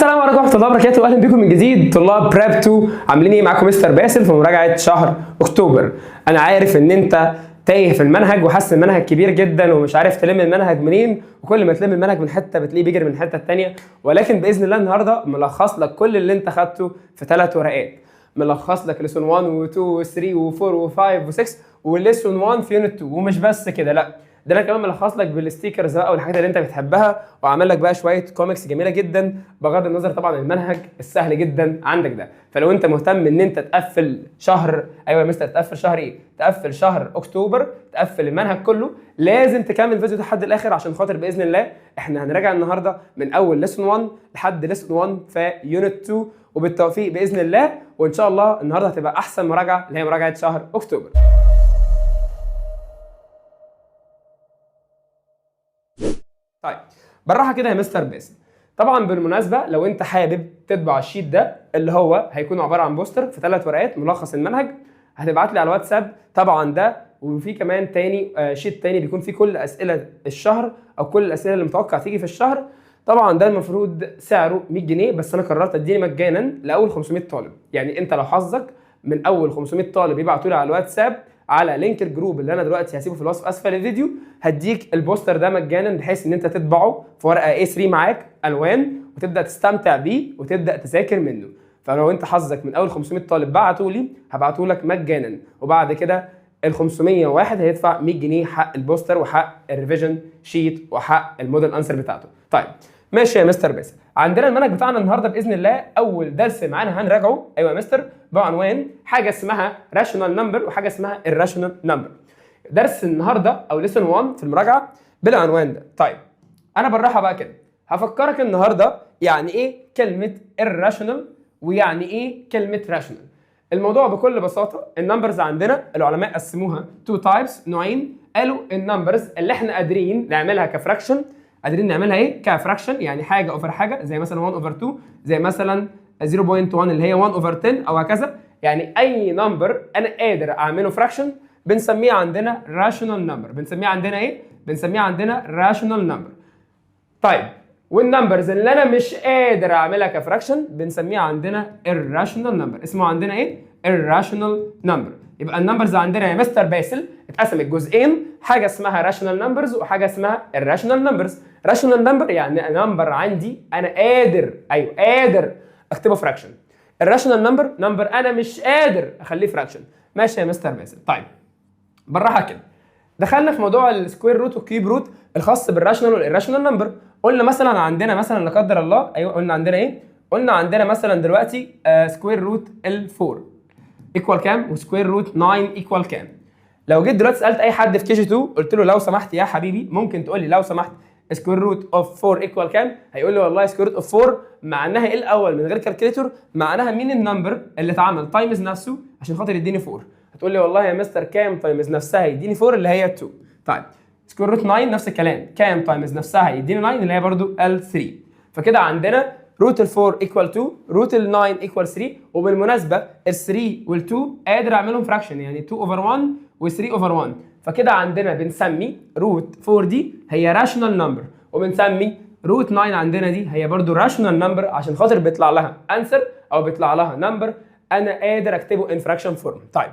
السلام عليكم ورحمه الله وبركاته، واهلا بكم من جديد طلاب بريب 2. عاملين ايه؟ معاكم مستر باسل في مراجعه شهر اكتوبر. انا عارف ان انت تايه في المنهج وحاسس المنهج كبير جدا ومش عارف تلم المنهج منين، وكل ما تلم المنهج من حته بتلاقيه بيجري من الحته الثانيه، ولكن باذن الله النهارده ملخص لك كل اللي انت خدته في 3 ورقات. ملخص لك ليسون 1 و2 و3 و4 و5 و6 وليسون 1 في يونت 2، ومش بس كده، لا ده انا كمان ملخص لك بالستيكرز بقى والحاجات اللي انت بتحبها، وعامل لك بقى شويه كوميكس جميله جدا بغض النظر طبعا المنهج السهل جدا عندك ده. فلو انت مهتم ان انت تقفل شهر، ايوه يا مستر تقفل شهر ايه؟ تقفل شهر اكتوبر، تقفل المنهج كله، لازم تكمل الفيديو ده لحد الاخر عشان خاطر باذن الله احنا هنراجع النهارده من اول ليسون 1 لحد ليسون 1 في يونت 2، وبالتوفيق باذن الله. وان شاء الله النهارده هتبقى احسن مراجعه اللي هي مراجعه شهر اكتوبر. طيب بالراحه كده يا مستر باسل. طبعا بالمناسبه لو انت حابب تطبع الشيت ده اللي هو هيكون عباره عن بوستر في 3 ورقات ملخص المنهج، هتبعت لي على الواتساب طبعا ده، وفي كمان تاني شيت تاني بيكون فيه كل اسئله الشهر او كل الاسئله اللي متوقع تيجي في الشهر. طبعا ده المفروض سعره 100 جنيه، بس انا قررت اديني مجانا لاول 500 طالب. يعني انت لو حظك من اول 500 طالب يبعتوا لي على الواتساب على لينك الجروب اللي انا دلوقتي هسيبه في الوصف اسفل الفيديو، هديك البوستر ده مجانا بحيث ان انت تطبعه في ورقه A3 معاك الوان وتبدا تستمتع بيه وتبدا تذاكر منه. فلو انت حظك من اول 500 طالب بعتوا لي هبعته لك مجانا، وبعد كده ال 501 هيدفع 100 جنيه حق البوستر وحق الريفيجن شيت وحق الموديل انسر بتاعته. طيب ماشي يا مستر باسل، عندنا المنهج بتاعنا النهارده باذن الله اول درس معانا هنراجعه ايوه يا مستر بعنوان حاجه اسمها راشونال نمبر وحاجه اسمها الراشونال نمبر. درس النهارده او ليسون 1 في المراجعه بالعنوان ده. طيب انا بالراحه بقى كده هفكرك النهارده يعني ايه كلمه الراشونال ويعني ايه كلمه راشونال. الموضوع بكل بساطه النمبرز عندنا العلماء قسموها تو تايبس، نوعين. قالوا النمبرز اللي احنا قادرين نعملها كفراكشن، قادرين نعملها ايه؟ كفراكشن، يعني حاجه اوفر حاجه، زي مثلا 1 اوفر 2، زي مثلا 0.1 اللي هي 1 اوفر 10 او هكذا. يعني اي نمبر انا قادر اعمله فراكشن بنسميه عندنا راشونال نمبر. بنسميه عندنا ايه؟ بنسميه عندنا راشونال نمبر. طيب والنمبرز اللي انا مش قادر اعملها كفراكشن بنسميها عندنا الراشونال نمبر. اسمه عندنا ايه؟ الراشونال نمبر. يبقى النمبرز عندنا يا مستر باسل اتقسمت جزئين، حاجه اسمها راشونال نمبرز وحاجه اسمها الراشونال نمبرز. راشونال نمبر يعني نمبر عندي انا قادر، ايوه قادر اكتبه فراكشن. الراشونال نمبر انا مش قادر اخليه فراكشن. ماشي يا مستر باسل. طيب بالراحه كده دخلنا في موضوع السكوير روت والكيوب روت الخاص بالراشونال والirrational نمبر. قلنا مثلا عندنا مثلا لا قدر الله، ايوه قلنا عندنا ايه؟ قلنا عندنا مثلا دلوقتي سكوير روت ال4 ايكوال كام وسكوير روت 9 ايكوال كام. لو جيت دلوقتي سالت اي حد في كي جي 2 قلت له لو سمحت يا حبيبي ممكن تقول لي لو سمحت سكوير روت اوف 4 ايكوال كام، هيقول لي والله سكوير روت اوف 4 معناها ايه الاول من غير كالكوليتور؟ معناها مين النمبر اللي اتعمل تايمز نفسه عشان خاطر يديني 4. هتقول لي والله يا مستر كام تايمز نفسها يديني 4 اللي هي 2. طيب سكوير روت 9 نفس الكلام، كام تايمز نفسها يديني 9 اللي هي برضو ال3. فكده عندنا روت ال4 ايكوال 2، روت ال9 ايكوال 3. وبالمناسبه ال3 وال2 قادر اعملهم فراكشن، يعني 2 اوفر 1 و3 اوفر 1. فكده عندنا بنسمي روت 4 دي هي راشونال نمبر، وبنسمي روت 9 عندنا دي هي برضو راشونال نمبر عشان خاطر بيطلع لها انسر او بيطلع لها نمبر انا قادر اكتبه ان فراكشن فورم. طيب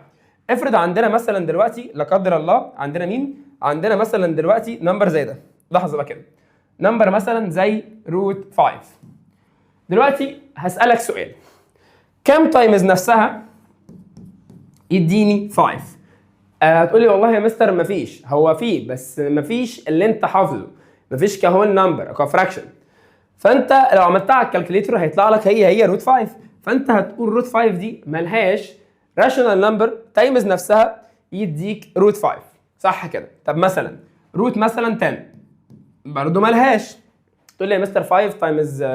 افرض عندنا مثلا دلوقتي لا قدر الله عندنا مين؟ عندنا مثلا دلوقتي نمبر زي ده. لحظه بقى كده، نمبر مثلا زي روت 5. دلوقتي هسألك سؤال، كام تايمز نفسها يديني 5؟ هتقول لي والله يا مستر مفيش. هو فيه بس مفيش اللي انت حافظه، مفيش كهول نمبر او كفراكشن. فانت لو عملتها على الكالكوليتر هيطلع لك هي روت 5. فانت هتقول روت 5 دي ملهاش راشونال نمبر تايمز نفسها يديك روت 5، صح كده؟ طب مثلا روت مثلا 10 برضه ملهاش. تقول لي يا مستر 5 تايمز 2،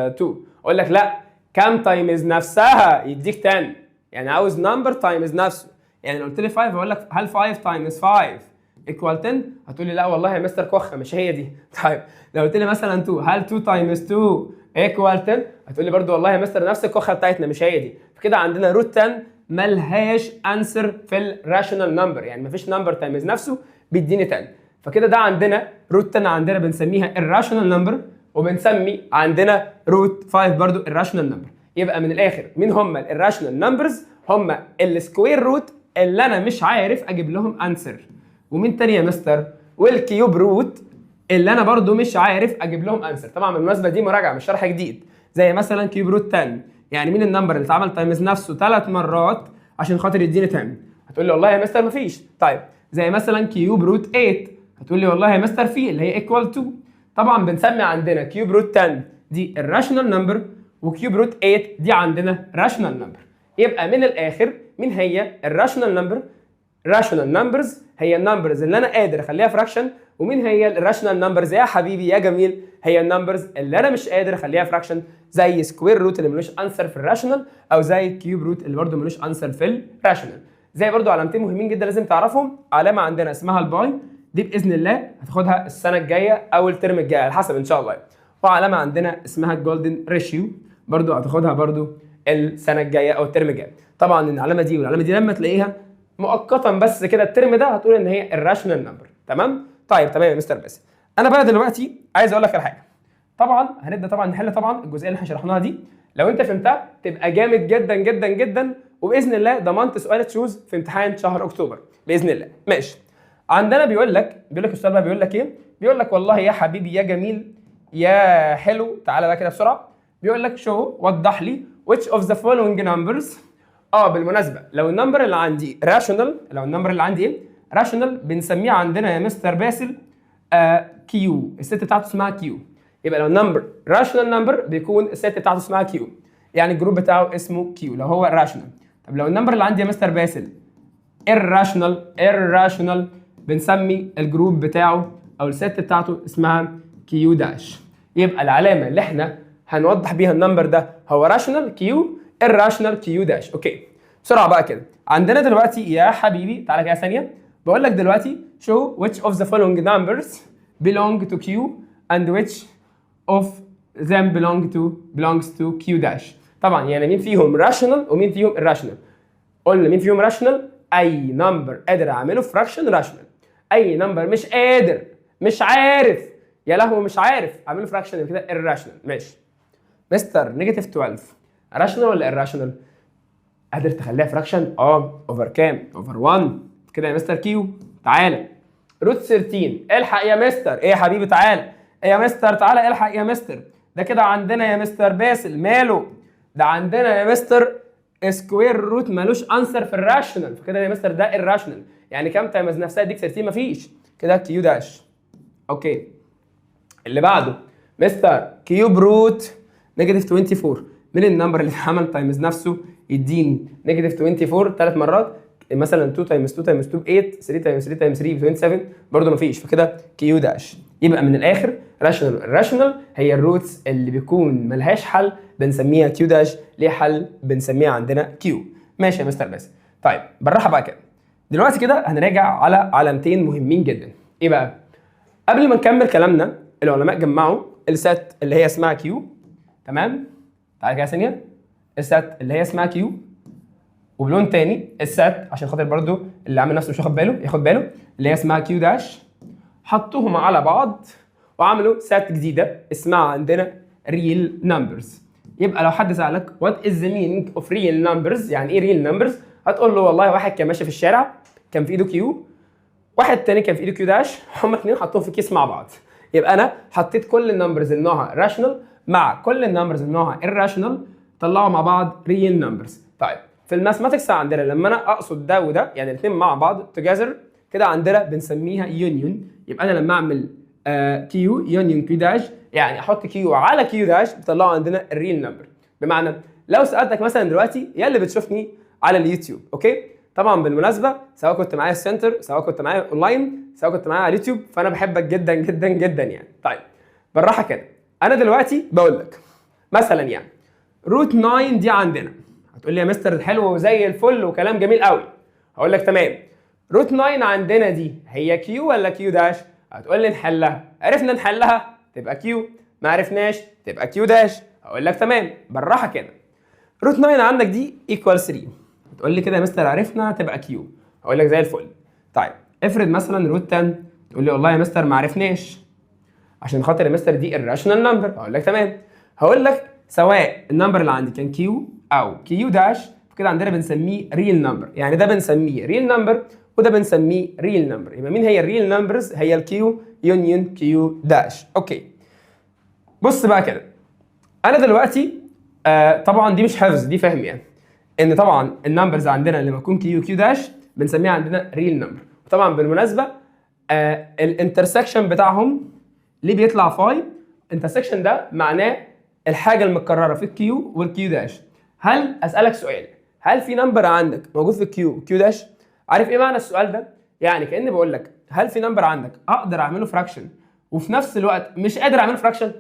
اقول لك لا، كام تايمز نفسها يديك 10؟ يعني عاوز نمبر تايمز نفسه. يعني لو قلت لي 5 اقول لك هل 5 تايمز 5 ايكوال 10؟ هتقول لي لا والله يا مستر كوخه مش هي دي. طيب لو قلت لي مثلا 2 هل 2 تايمز 2 ايكوال 10؟ هتقول لي برضو والله يا مستر نفس الكوخه بتاعتنا مش هي دي. فكده عندنا روت 10 ملهاش انسر في الراشونال نمبر، يعني مفيش نمبر تايمز نفسه بيديني 10. فكده ده عندنا روت 10 عندنا بنسميها الراشونال نمبر، وبنسمي عندنا روت 5 برضو الراشونال نمبر. يبقى من الاخر مين هم الراشونال نمبرز؟ هم السكوير روت اللي انا مش عارف اجيب لهم انسر. ومين تاني يا مستر؟ والكيوب روت اللي انا برضو مش عارف اجيب لهم انسر. طبعا بالمناسبه دي مراجعه مش شرح جديد. زي مثلا كيوب روت 10، يعني مين النمبر اللي اتعمل تايمز نفسه 3 مرات عشان خاطر يديني 10؟ هتقول لي والله يا مستر مفيش. طيب زي مثلا كيوب روت 8، هتقول لي والله يا مستر في اللي هي ايكوال تو. طبعا بنسمي عندنا كيوب روت 10 دي الراشونال نمبر، وكيوب روت 8 دي عندنا راشونال نمبر. يبقى من الاخر مين هي الراشونال نمبر؟ راشونال نمبرز هي النمبرز اللي انا قادر اخليها فراكشن. ومين هي الراشونال نمبرز يا حبيبي يا جميل؟ هي النمبرز اللي انا مش قادر اخليها فراكشن، زي سكوير روت اللي ملوش انسر في الراشونال، او زي كيوب روت اللي برده ملوش انسر في الراشونال. زي برده علامتين مهمين جدا لازم تعرفهم. علامه عندنا اسمها الباي، دي باذن الله هتاخدها السنه الجايه او الترم الجاي على حسب ان شاء الله. وعلامه عندنا اسمها الجولدن ريشيو، برده هتاخدها برده السنه الجايه او الترم الجاي. طبعا العلامه دي والعلامه دي لما تلاقيها مؤقتا بس كده الترم ده هتقول ان هي الراشونال نمبر. تمام؟ طيب تمام يا مستر باسم. انا بقى دلوقتي عايز اقول لك على حاجه. طبعا هنبدا طبعا نحل طبعا الجزئيه اللي احنا شرحناها دي. لو انت فهمتها تبقى جامد جدا جدا جدا، وباذن الله ضمنت سؤال تشوز في امتحان شهر اكتوبر باذن الله. ماشي. عندنا بيقول لك السؤال بقى بيقول لك ايه؟ بيقول لك والله يا حبيبي يا جميل يا حلو، تعالى بقى كده بسرعه. بيقول لك شو، وضح لي which of the following numbers. بالمناسبه لو النمبر اللي عندي راشونال، لو النمبر اللي عندي ايه؟ راشونال، بنسميه عندنا يا مستر باسل كيو، الست بتاعته اسمها كيو. يبقى لو النمبر راشونال نمبر بيكون الست بتاعته اسمها كيو، يعني الجروب بتاعه اسمه كيو لو هو راشونال. طب لو النمبر اللي عندي يا مستر باسل irrational بنسمي الجروب بتاعه او الست بتاعته اسمها كيو داش. يبقى العلامه اللي احنا هنوضح بيها النمبر ده هو راشونال كيو، irrational كيو داش. اوكي بسرعه بقى كده. عندنا دلوقتي يا حبيبي تعالى كده ثانيه، بقول لك دلوقتي show which of the following numbers belong to Q and which of them belongs to Q dash. طبعا يعني مين فيهم راشونال ومين فيهم irrational. قلنا مين فيهم راشونال؟ اي نمبر قادر اعمله فراكشن راشونال. اي نمبر مش قادر، مش عارف، يا لهوي مش عارف اعمله فراكشن يبقى كده irrational. ماشي مستر نيجاتيف 12 راشونال ولا irrational؟ قادر تخليها فراكشن؟ اوفر كام؟ اوفر 1 كده يا مستر كيو. تعالى روت 13، الحق يا مستر. ايه يا حبيبي تعالى. ايه يا مستر تعالى الحق يا مستر. ده كده عندنا يا مستر باسل ماله؟ ده عندنا يا مستر سكوير روت مالوش انسر في الراشونال، فكده يا مستر ده الراشونال. يعني كام تايمز نفسها يديك 13؟ مفيش، كده كيو داش. اوكي اللي بعده مستر كيوب روت نيجاتيف 24، من النمبر اللي اتعمل تايمز نفسه يديني نيجاتيف 24 ثلاث مرات، مثلا 2 تايمز 2 تايمز 2 ب 8، 3 تايمز 3 تايمز 3 ب 27، برضه مفيش، فكده كيو داش. يبقى من الاخر راشونال. الراشونال هي الروتس اللي بيكون ملهاش حل بنسميها كيو داش، ليه حل بنسميها عندنا كيو. ماشي يا مستر باسل. طيب بالراحه بقى كده. دلوقتي كده هنراجع على علامتين مهمين جدا. ايه بقى؟ قبل ما نكمل كلامنا العلماء جمعوا السات اللي هي اسمها كيو، تمام؟ تعالى كده ثانيه. السات اللي هي اسمها كيو، وبلون تاني السات عشان خاطر برضو اللي عامل نفسه مش واخد باله ياخد باله، اللي هي اسمها كيو داش. حطوهم على بعض وعملوا سات جديده اسمها عندنا ريل نمبرز. يبقى لو حد سالك وات از ذا مينينج اوف ريل نمبرز، يعني ايه ريل نمبرز؟ هتقول له والله واحد كان ماشي في الشارع كان في ايده كيو، واحد تاني كان في ايده كيو داش، هما الاثنين حطوهم في كيس مع بعض. يبقى انا حطيت كل النمبرز اللي نوعها راشونال مع كل النمبرز اللي نوعها irrational، طلعوا مع بعض ريل نمبرز. طيب في الماثماتكس عندنا لما انا اقصد ده وده يعني الاثنين مع بعض توجذر كده عندنا بنسميها يونيون. يبقى انا لما اعمل كيو يونيون كيو داش، يعني احط كيو على كيو داش بيطلعوا عندنا الريل نمبر. بمعنى لو سالتك مثلا دلوقتي يا اللي بتشوفني على اليوتيوب، اوكي؟ طبعا بالمناسبه سواء كنت معايا السنتر، سواء كنت معايا اونلاين، سواء كنت معايا على اليوتيوب، فانا بحبك جدا جدا جدا يعني. طيب بالراحه كده. انا دلوقتي بقول لك مثلا يعني روت 9 دي عندنا، هتقول لي يا مستر حلو وزي الفل وكلام جميل قوي. هقول لك تمام. روت 9 عندنا دي هي كيو ولا كيو داش؟ هتقول لي نحلها. عرفنا نحلها تبقى كيو، ما عرفناش تبقى كيو داش. هقول لك تمام بالراحه كده. روت 9 عندك دي ايكوال 3، تقول لي كده يا مستر عرفنا تبقى كيو. هقول لك زي الفل. طيب افرض مثلا روت 10، تقول لي والله يا مستر ما عرفناش. عشان خاطر يا مستر دي الراشونال نمبر. اقول لك تمام، هقول لك سواء النمبر اللي عندي كان كيو او كيو داش كده عندنا بنسميه ريل نمبر. يعني ده بنسميه ريل نمبر وده بنسميه ريل نمبر. يبقى مين هي الريل نمبرز؟ هي الكيو يونيون كيو داش. اوكي بص بقى كده، انا دلوقتي طبعا دي مش حفظ، دي فهم يعني، ان طبعا النمبرز عندنا لما تكون كيو كيو داش بنسميها عندنا ريل نمبر. وطبعا بالمناسبه الانترسكشن بتاعهم ليه بيطلع فاي؟ انترسكشن ده معناه الحاجه المتكرره في الكيو والكيو داش. هل اسالك سؤال، هل في نمبر عندك موجود في الكيو والكيو داش؟ عارف ايه معنى السؤال ده؟ يعني كاني بقول لك هل في نمبر عندك اقدر اعمله فراكشن وفي نفس الوقت مش قادر اعمله فراكشن؟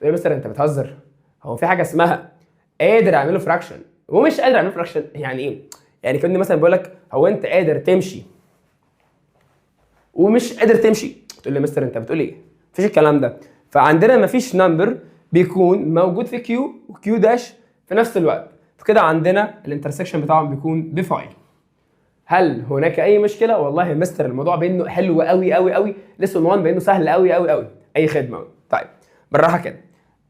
ايه مثلا انت بتهزر؟ هو في حاجه اسمها قادر اعمله فراكشن ومش قادر اعمله فراكشن؟ يعني ايه؟ يعني كاني مثلا بقول لك هو انت قادر تمشي ومش قادر تمشي؟ تقول لي مستر انت بتقول ايه؟ مفيش الكلام ده. فعندنا مفيش نمبر بيكون موجود في كيو وكيو داش في نفس الوقت، فكده عندنا الانترسكشن بتاعهم بيكون بفاي. هل هناك اي مشكله؟ والله يا مستر الموضوع بينه حلو قوي قوي قوي، ليسون 1 بينه سهل قوي قوي قوي. اي خدمه. طيب بالراحه كده،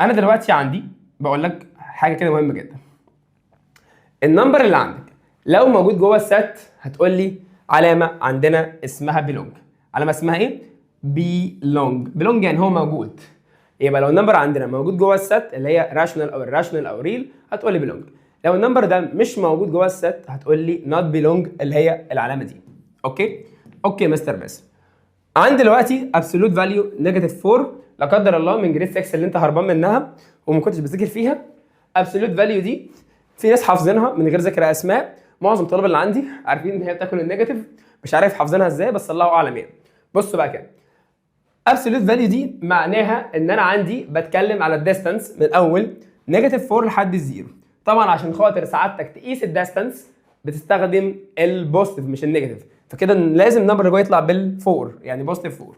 انا دلوقتي عندي بقول لك حاجه كده مهمه جدا. النمبر اللي عندك لو موجود جوه السات هتقول لي علامه عندنا اسمها بيلونج. علامه اسمها ايه؟ بيلونج. بيلونج يعني هو موجود. يبقى لو النمبر عندنا موجود جوه السات اللي هي راشونال او الراشونال او ريل هتقول لي بيلونج. لو النمبر ده مش موجود جوه السات هتقول لي نوت بيلونج اللي هي العلامه دي. اوكي اوكي مستر باسم، عندي دلوقتي ابسولوت فاليو نيجاتيف 4 لا قدر الله من جريد 6 اللي انت هربان منها وما كنتش بذاكر فيها. ابسولوت فاليو دي في ناس حافظينها من غير ذكر اسماء، معظم الطلبه اللي عندي عارفين ان هي بتاكل النيجاتيف، مش عارف حافظينها ازاي بس الله اعلم يعني. بصوا بقى كده، ابسولوت فاليو دي معناها ان انا عندي بتكلم على الديستانس من اول نيجاتيف 4 لحد الزيرو. طبعا عشان خاطر سعادتك تقيس الديستانس بتستخدم البوزيتيف مش النيجاتيف، فكده لازم النمبر اللي جوه يطلع بال4 يعني بوزيتيف 4.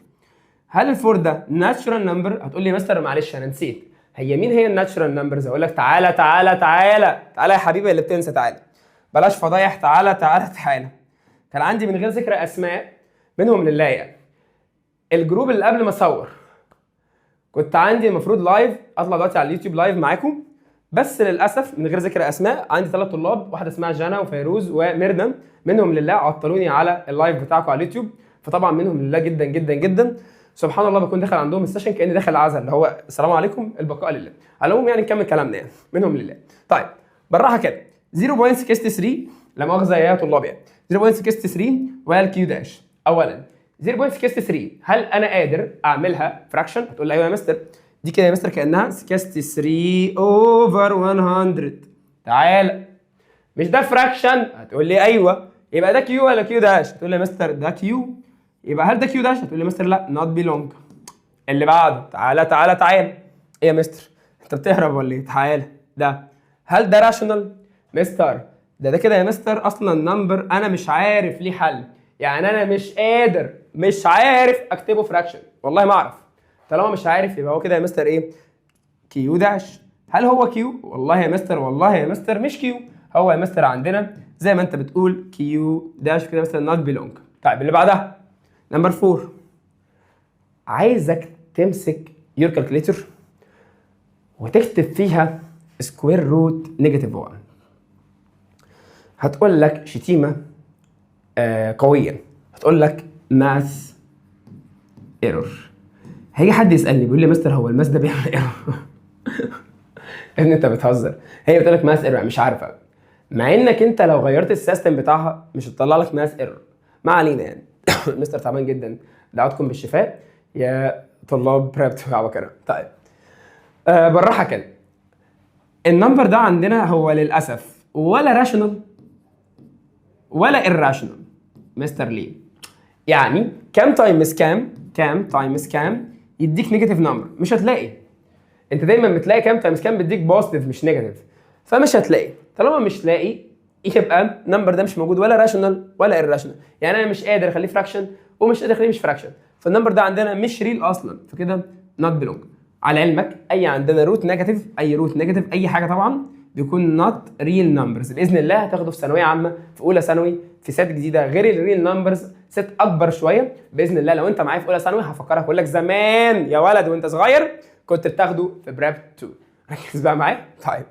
هل الفور ده ناتشورال نمبر؟ هتقول لي يا مستر معلش انا نسيت، هي مين هي الناتشورال نمبرز؟ اقول لك تعالى تعالى تعالى تعالى يا حبيبي اللي بتنسى، تعالى بلاش فضايح، تعالى تعالى تعالى. كان عندي من غير ذكر اسماء منهم لله يعني الجروب اللي قبل ما اصور كنت عندي المفروض لايف اطلع دلوقتي على اليوتيوب لايف معاكم، بس للاسف من غير ذكر اسماء عندي 3 طلاب، واحده اسمها جانا وفيروز وميرنا، منهم لله عطلوني على اللايف بتاعكم على اليوتيوب، فطبعا منهم لله جدا جدا جدا. سبحان الله بكون داخل عندهم السيشن كاني داخل عزل اللي هو السلام عليكم البقاء لله. على العموم يعني نكمل كلامنا يعني منهم لله. طيب بالراحه كده 0.63 لا مؤاخذه يا طلاب يعني 0.63 والكيو داش. اولا 0.63 هل انا قادر اعملها فراكشن؟ هتقول لي ايوه يا مستر، دي كده يا مستر كانها 63 اوفر 100. تعال مش ده فراكشن؟ هتقول لي ايوه، يبقى ده كيو ولا كيو داش؟ هتقول لي يا مستر ده كيو. يبقى هل ده كيو داش؟ هتقول لي مستر لا نوت بيلونج. اللي بعده تعالى تعالى تعالى، ايه يا مستر انت بتهرب ولا ايه؟ تعالى ده هل ده راشونال؟ مستر ده كده يا مستر اصلا نمبر انا مش عارف ليه حل، يعني انا مش عارف اكتبه فراكشن، والله ما اعرف. طالما مش عارف يبقى هو كده يا مستر ايه؟ كيو داش. هل هو كيو؟ والله يا مستر والله يا مستر مش كيو، هو يا مستر عندنا زي ما انت بتقول كيو داش كده مثلا نوت بيلونج. طيب اللي بعدها نمبر 4، عايزك تمسك يور كالكوليتر وتكتب فيها سكوير روت نيجاتيف 1. هتقول لك شتيمه قويه، هتقول لك ماث ايرور. هيجي حد يسالني بيقول لي مستر هو الماث ده بيعمل ايرور؟ ان انت بتهزر، هي بتقول لك ماث ايرور مش عارفه، مع انك انت لو غيرت السيستم بتاعها مش هتطلع لك ماث ايرور. ما علينا يعني. مستر تعبان جدا، دعوتكم بالشفاء يا طلاب بريبت وعبكره. طيب بالراحه كده، النمبر ده عندنا هو للاسف ولا راشونال ولا irrational. مستر ليه؟ يعني كام تايمز كام يديك نيجاتيف نمبر؟ مش هتلاقي. انت دايما بتلاقي كام تايمز كام بيديك بوزيتيف مش نيجاتيف، فمش هتلاقي. طالما مش لاقي يبقى النمبر ده مش موجود ولا راشونال ولا irrational، يعني انا مش قادر اخليه فراكشن ومش قادر اخليه مش فراكشن، فالنمبر ده عندنا مش ريل اصلا، فكده نوت بيلونج. على علمك اي عندنا روت نيجاتيف، اي روت نيجاتيف اي حاجه طبعا بيكون نوت ريل نمبرز. باذن الله هتاخده في ثانويه عامه في اولى ثانوي في سات جديده غير الريل نمبرز ست اكبر شويه باذن الله. لو انت معايا في اولى ثانوي هفكرك اقول لك زمان يا ولد وانت صغير كنت بتاخده في بريب 2. ركز بقى معايا. طيب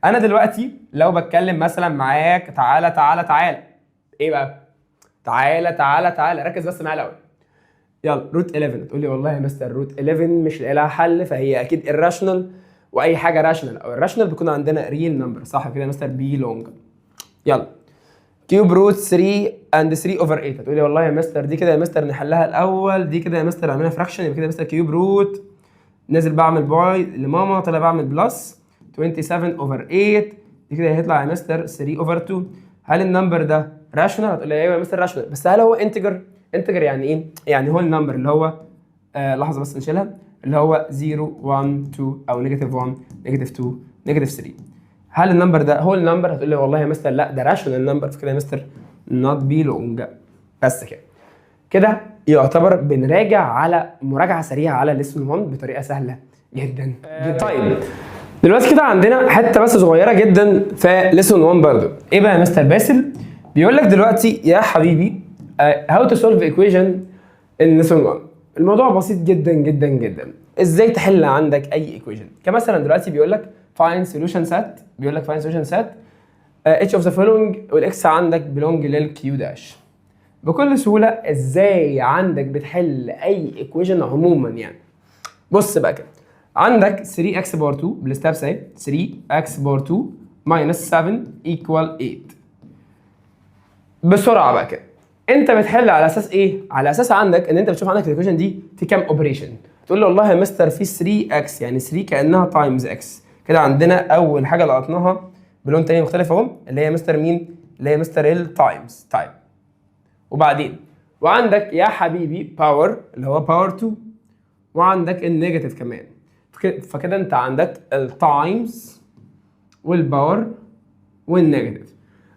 انا دلوقتي لو بتكلم مثلا معاك تعالى ايه بقى؟ تعالى ركز بس معايا الاول. يلا روت 11 تقول لي والله يا مستر روت 11 مش لاقي لها حل فهي اكيد irrational، واي حاجه راشنال او irrational بيكون عندنا ريل نمبر، صح كده يا مستر؟ بي لونج. يلا كيوب روت 3 اند 3 اوفر 8 هتقول لي والله يا مستر دي كده يا مستر نحلها الاول، دي كده يا مستر نعملها فراكشن، يبقى كده يا مستر كيوب روت نازل بعمل باي لماما طلع بعمل بلس 27 اوفر 8، دي كده هيطلع يا مستر 3 اوفر 2. هل النمبر ده راشونال؟ هتقول لي ايوه يا مستر راشونال، بس هل هو انتجر؟ انتجر يعني ايه؟ يعني هو النمبر اللي هو لحظه بس نشيلها، اللي هو 0 1 2 او نيجاتيف 1 نيجاتيف 2 نيجاتيف 3. هل النمبر ده هو النمبر؟ هتقول لي والله يا مستر لا ده راشونال نمبر، فكده يا مستر نوت بيلونج. بس كده كده يعتبر بنراجع على مراجعه سريعه على ليسون 1 بطريقه سهله جدا. طيب دلوقتي كده عندنا حته بس صغيره جدا في ليسون 1 برضه. ايه بقى يا مستر باسل؟ بيقول لك دلوقتي يا حبيبي هاو تو سولف ايكويشن ان ليسون 1. الموضوع بسيط جدا جدا جدا. ازاي تحل عندك اي ايكويشن؟ كمثلا دلوقتي بيقول لك find solution set، بيقول لك find solution set each of the following والاكس عندك belong للكيو داش. بكل سهوله ازاي عندك بتحل اي ايكويشن عموما يعني. بص بقى كده عندك 3x باور 2 بالستابس اهي 3x باور 2 minus 7 equal 8. بسرعه بقى كده انت بتحل على اساس ايه؟ على اساس عندك ان انت بتشوف عندك الايكويشن دي في كام اوبريشن. تقول له والله يا مستر في 3x يعني 3 كانها تايمز x. كده عندنا اول حاجه لقطناها بلون تاني مختلف اهو اللي هي مستر مين؟ اللي هي مستر التايمز تايم. وبعدين وعندك يا حبيبي باور اللي هو باور 2 وعندك النيجاتيف كمان. فكده انت عندك التايمز والباور والنيجاتيف.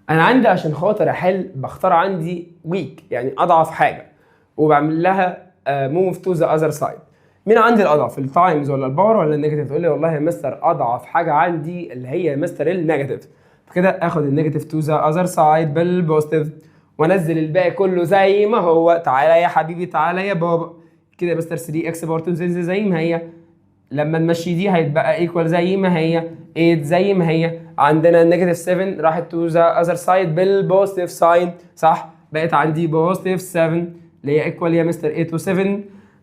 انا عندي عشان خاطر احل بختار عندي ويك يعني اضعف حاجه وبعمل لها موف تو ذا اذر سايد. مين عندي الاضعف؟ التايمز ولا الباور ولا النيجاتيف؟ تقول لي والله يا مستر اضعف حاجه عندي اللي هي مستر النيجاتيف. فكده اخد النيجاتيف تو ذا اذر سايد بالبوزيتيف وانزل الباقي كله زي ما هو. تعالى يا حبيبي تعالى يا بابا كده يا مستر 3x باور 2 زي ما هي. لما نمشي دي هيتبقى ايكوال زي ما هي 8 زي ما هي. عندنا النيجاتيف 7 راحت تو ذا اذر سايد بالبوزيتيف ساين صح، بقت عندي بوزيتيف 7 اللي هي ايكوال يا مستر 8 و7.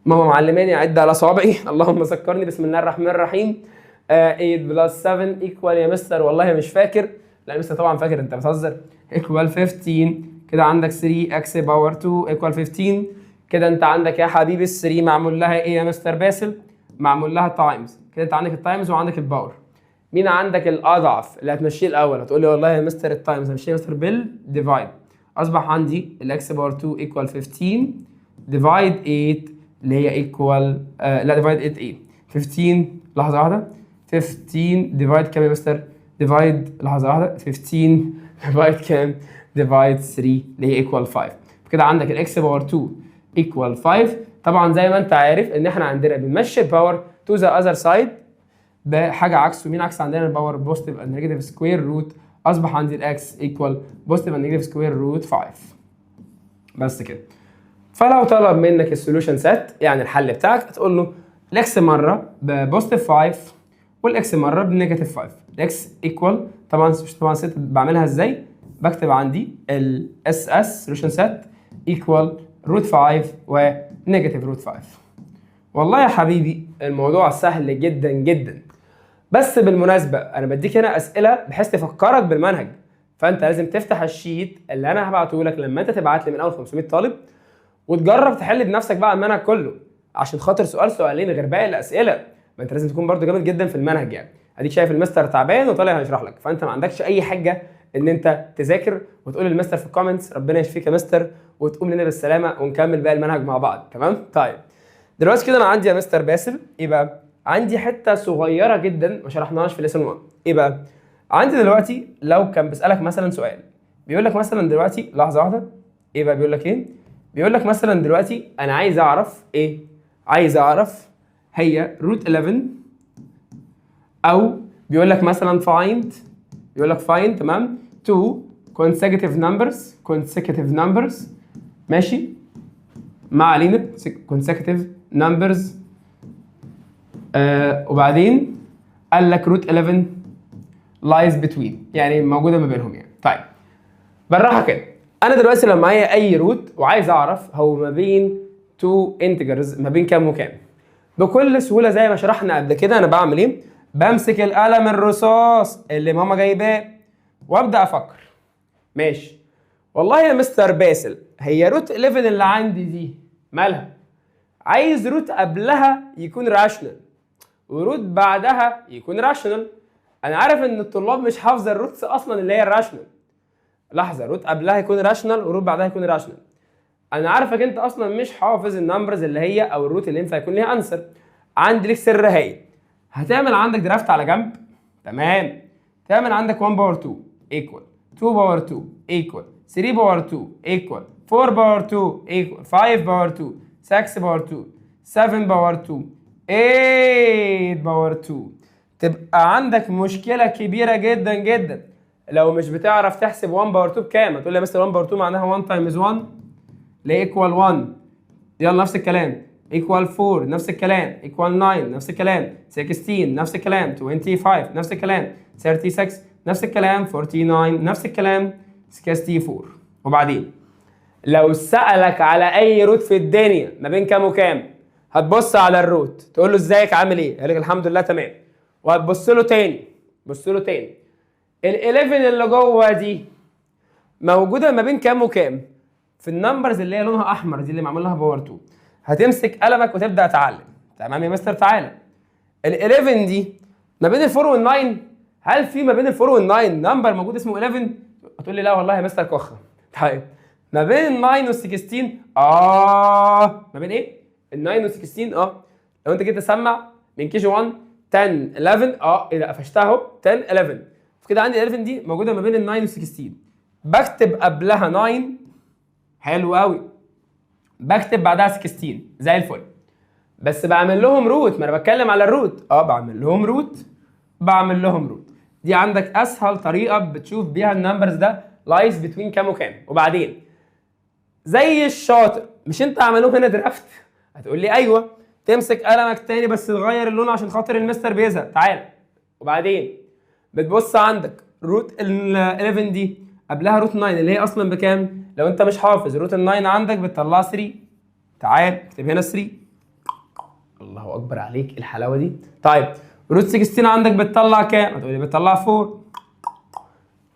ماما معلماني اعد على صوابعي اللهم ذكرني بسم الله الرحمن الرحيم. 8 بلس 7 ايكوال يا مستر والله مش فاكر، لا مستر طبعا فاكر انت بتهزر، ايكوال 15. كده عندك 3x باور 2 ايكوال 15. كده انت عندك يا حبيبي ال 3 معمول لها ايه يا مستر باسل؟ معمول لها تايمز. كده انت عندك التايمز وعندك الباور. مين عندك الاضعف اللي هتمشيه الاول؟ هتقول لي والله يا مستر التايمز همشيه يا مستر بالديفايد. اصبح عندي الاكس باور 2 ايكوال 15 ديفايد 8 اللي هي ايكوال لا ديفايد 8 15 لحظه واحده 15 ديفايد كام يا مستر؟ ديفايد لحظه واحده 15 ديفايد كام؟ ديفايد 3 اللي هي ايكوال 5. كده عندك الاكس باور 2 ايكوال 5. طبعا زي ما انت عارف ان احنا عندنا بنمشي الباور تو ذا اذر سايد بحاجه عكسه. مين عكس عندنا الباور؟ بوزيتيف اند نيجاتيف سكوير روت. اصبح عندي الاكس ايكوال بوزيتيف اند نيجاتيف سكوير روت 5. بس كده. فلو طلب منك السوليوشن سيت يعني الحل بتاعك هتقول له الاكس مره ببوزيتيف 5 والاكس مره بنيجاتيف 5. الاكس ايكوال طبعا ست بعملها ازاي؟ بكتب عندي الاس اس سوليوشن سيت ايكوال روت 5 ونيجاتيف روت 5. والله يا حبيبي الموضوع سهل جدا جدا. بس بالمناسبه انا بديك هنا اسئله بحيث تفكرك بالمنهج، فانت لازم تفتح الشيت اللي انا هبعته لك لما انت تبعت لي من اول 500 طالب وتجرب تحل بنفسك بقى المنهج كله عشان خاطر سؤال سؤالين غير باقي الاسئله. ما انت لازم تكون برضو جامد جدا في المنهج يعني. اديك شايف المستر تعبان وطالع هيشرح لك، فانت ما عندكش اي حجه ان انت تذاكر وتقول للمستر في الكومنتس ربنا يشفيك يا مستر وتقوم لنا بالسلامه ونكمل باقي المنهج مع بعض. تمام؟ طيب دلوقتي كده انا عندي يا مستر باسل ايه بقى؟ عندي حته صغيره جدا ما شرحناهاش في ليسون 1. ايه بقى؟ عندي دلوقتي لو كان بيسالك مثلا سؤال بيقول لك مثلا دلوقتي لحظه واحده ايه بقى بيقول لك ايه؟ بيقول لك مثلا دلوقتي انا عايز اعرف ايه؟ عايز اعرف هي روت 11 او بيقول لك مثلا find بيقول لك find تمام two consecutive numbers ماشي ما علينا consecutive numbers. وبعدين قال لك root 11 lies between، يعني موجوده ما بينهم يعني. طيب بالراحه كده، انا دلوقتي لو معايا اي روت وعايز اعرف هو ما بين تو انتجرز، ما بين كام وكام، بكل سهوله زي ما شرحنا قبل كده انا بعمل ايه؟ بمسك القلم الرصاص اللي ماما جايباه وابدا افكر. ماشي، والله يا مستر باسل هي روت 11 اللي عندي دي مالها؟ عايز روت قبلها يكون راشنال وروت بعدها يكون راشنال. انا عارف ان الطلاب مش حافظه الروتس اصلا اللي هي الراشنال. لحظه، روت قبلها يكون راشنال وروت بعدها يكون راشنال. انا عارفك انت اصلا مش حافظ النمبرز اللي هي او الروت اللي ينفع يكون ليها انسر. عندي ليك سر هايل، هتعمل عندك درافت على جنب. تمام، تعمل عندك 1 باور 2 ايكوال 2 باور 2 ايكوال 3 باور 2 ايكوال 4 باور 2 ايكوال 5 باور 2 6 باور 2 7 باور 2 8 باور 2. تبقى عندك مشكله كبيره جدا جدا لو مش بتعرف تحسب 1 باور 2 بكام. هتقول لي يا مستر 1 باور 2 معناها 1 تايمز 1 ل ايكوال 1. يلا نفس الكلام، ايكوال 4 نفس الكلام، ايكوال 9 نفس الكلام، 16 نفس الكلام، 25 نفس الكلام، 36 نفس الكلام، 49 نفس الكلام، 64. وبعدين لو سألك على اي روت في الدنيا ما بين كام وكام، هتبص على الروت تقول له ازيك عامل ايه؟ يقول لك الحمد لله تمام. وهتبص له تاني، بص له تاني، ال 11 اللي جوه دي موجوده ما بين كام وكام؟ في النمبرز اللي هي لونها احمر دي اللي معمول لها باور 2. هتمسك قلمك وتبدا تعلم. تمام يا مستر تعالى، ال 11 دي ما بين ال 4 وال 9، هل في ما بين ال 4 وال 9 نمبر موجود اسمه 11؟ هتقول لي لا والله يا مستر كوخه. طيب ما بين ال 9 وال 16 ما بين ايه؟ ال 9 وال 16 لو انت جيت تسمع من كي جي 1 10 11 ايه ده قفشتها اهو 10 11. كده عندي 11 دي موجوده ما بين ال 9 وال 16. بكتب قبلها 9، حلو قوي، بكتب بعدها 16 زي الفل، بس بعمل لهم روت. ما انا بتكلم على الروت، بعمل لهم روت، بعمل لهم روت. دي عندك اسهل طريقه بتشوف بيها النمبرز ده لايز بتوين كام وكام. وبعدين زي الشاطر، مش انت عملوه هنا درافت؟ هتقول لي ايوه. تمسك قلمك تاني بس تغير اللون عشان خاطر المستر بيزهق. تعالى، وبعدين بتبص عندك روت ال 11 دي قبلها روت 9 اللي هي اصلا بكام؟ لو انت مش حافظ روت ال 9 عندك بتطلع 3. تعال اكتب هنا 3. الله اكبر عليك الحلاوه دي. طيب روت 16 عندك بتطلع كام؟ هتقول لي بتطلع 4.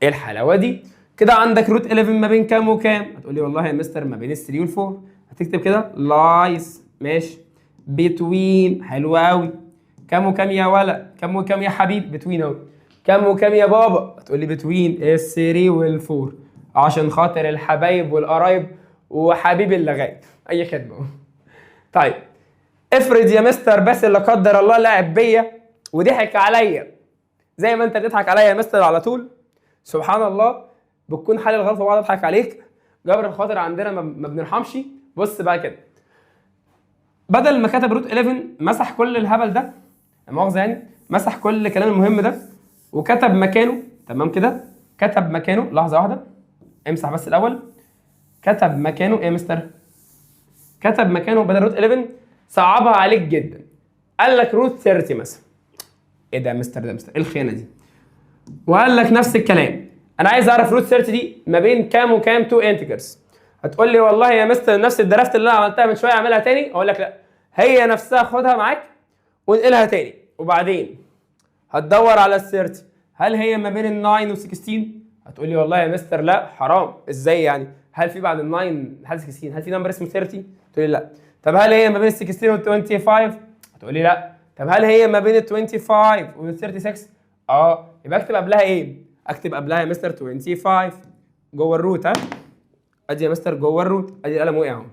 ايه الحلاوه دي؟ كده عندك روت 11 ما بين كام وكام؟ هتقول لي والله يا مستر ما بين ال 3 وال 4. هتكتب كده لايس، ماشي، بتوين، حلو قوي. كام وكام يا ولا؟ كام وكام يا حبيب؟ بتوين اهو. كام وكام يا بابا؟ هتقول لي بتوين ال 3 وال 4 عشان خاطر الحبايب والقرايب وحبيبي اللي غايب. اي خدمه. طيب افرض يا مستر بس لا قدر الله لعب بيا وضحك عليا زي ما انت بتضحك عليا يا مستر على طول. سبحان الله، بتكون حال الغلطه وبقعد اضحك عليك. جبر الخاطر عندنا ما بنرحمش. بص بقى كده، بدل ما كتب روت 11 مسح كل الهبل ده، مؤاخذه يعني، مسح كل الكلام المهم ده وكتب مكانه. تمام كده، كتب مكانه، لحظه واحده امسح بس الاول. كتب مكانه ايه يا مستر؟ كتب مكانه بدل روت 11 صعبها عليك جدا، قال لك روت 30 مثلا. ايه ده يا مستر؟ ده مستر ايه الخيانه دي؟ وقال لك نفس الكلام، انا عايز اعرف روت 30 دي ما بين كام وكام تو انتجرز. هتقول لي والله يا مستر نفس الدرافت اللي انا عملتها من شويه اعملها تاني. اقول لك لا، هي نفسها خدها معاك وانقلها تاني. وبعدين هتدور على ال 30 هل هي ما بين ال 9 و 16؟ هتقول لي والله يا مستر لا حرام، ازاي يعني؟ هل في بعد ال 9 لحد 16 هل في نمبر اسمه 30؟ تقول لي لا. طب هل هي ما بين ال 16 وال 25؟ هتقول لي لا. طب هل هي ما بين ال 25 وال 36؟ يبقى اكتب قبلها ايه؟ اكتب قبلها يا مستر 25 جوه الروت. ادي يا مستر جوه الروت، ادي القلم وقع اهو.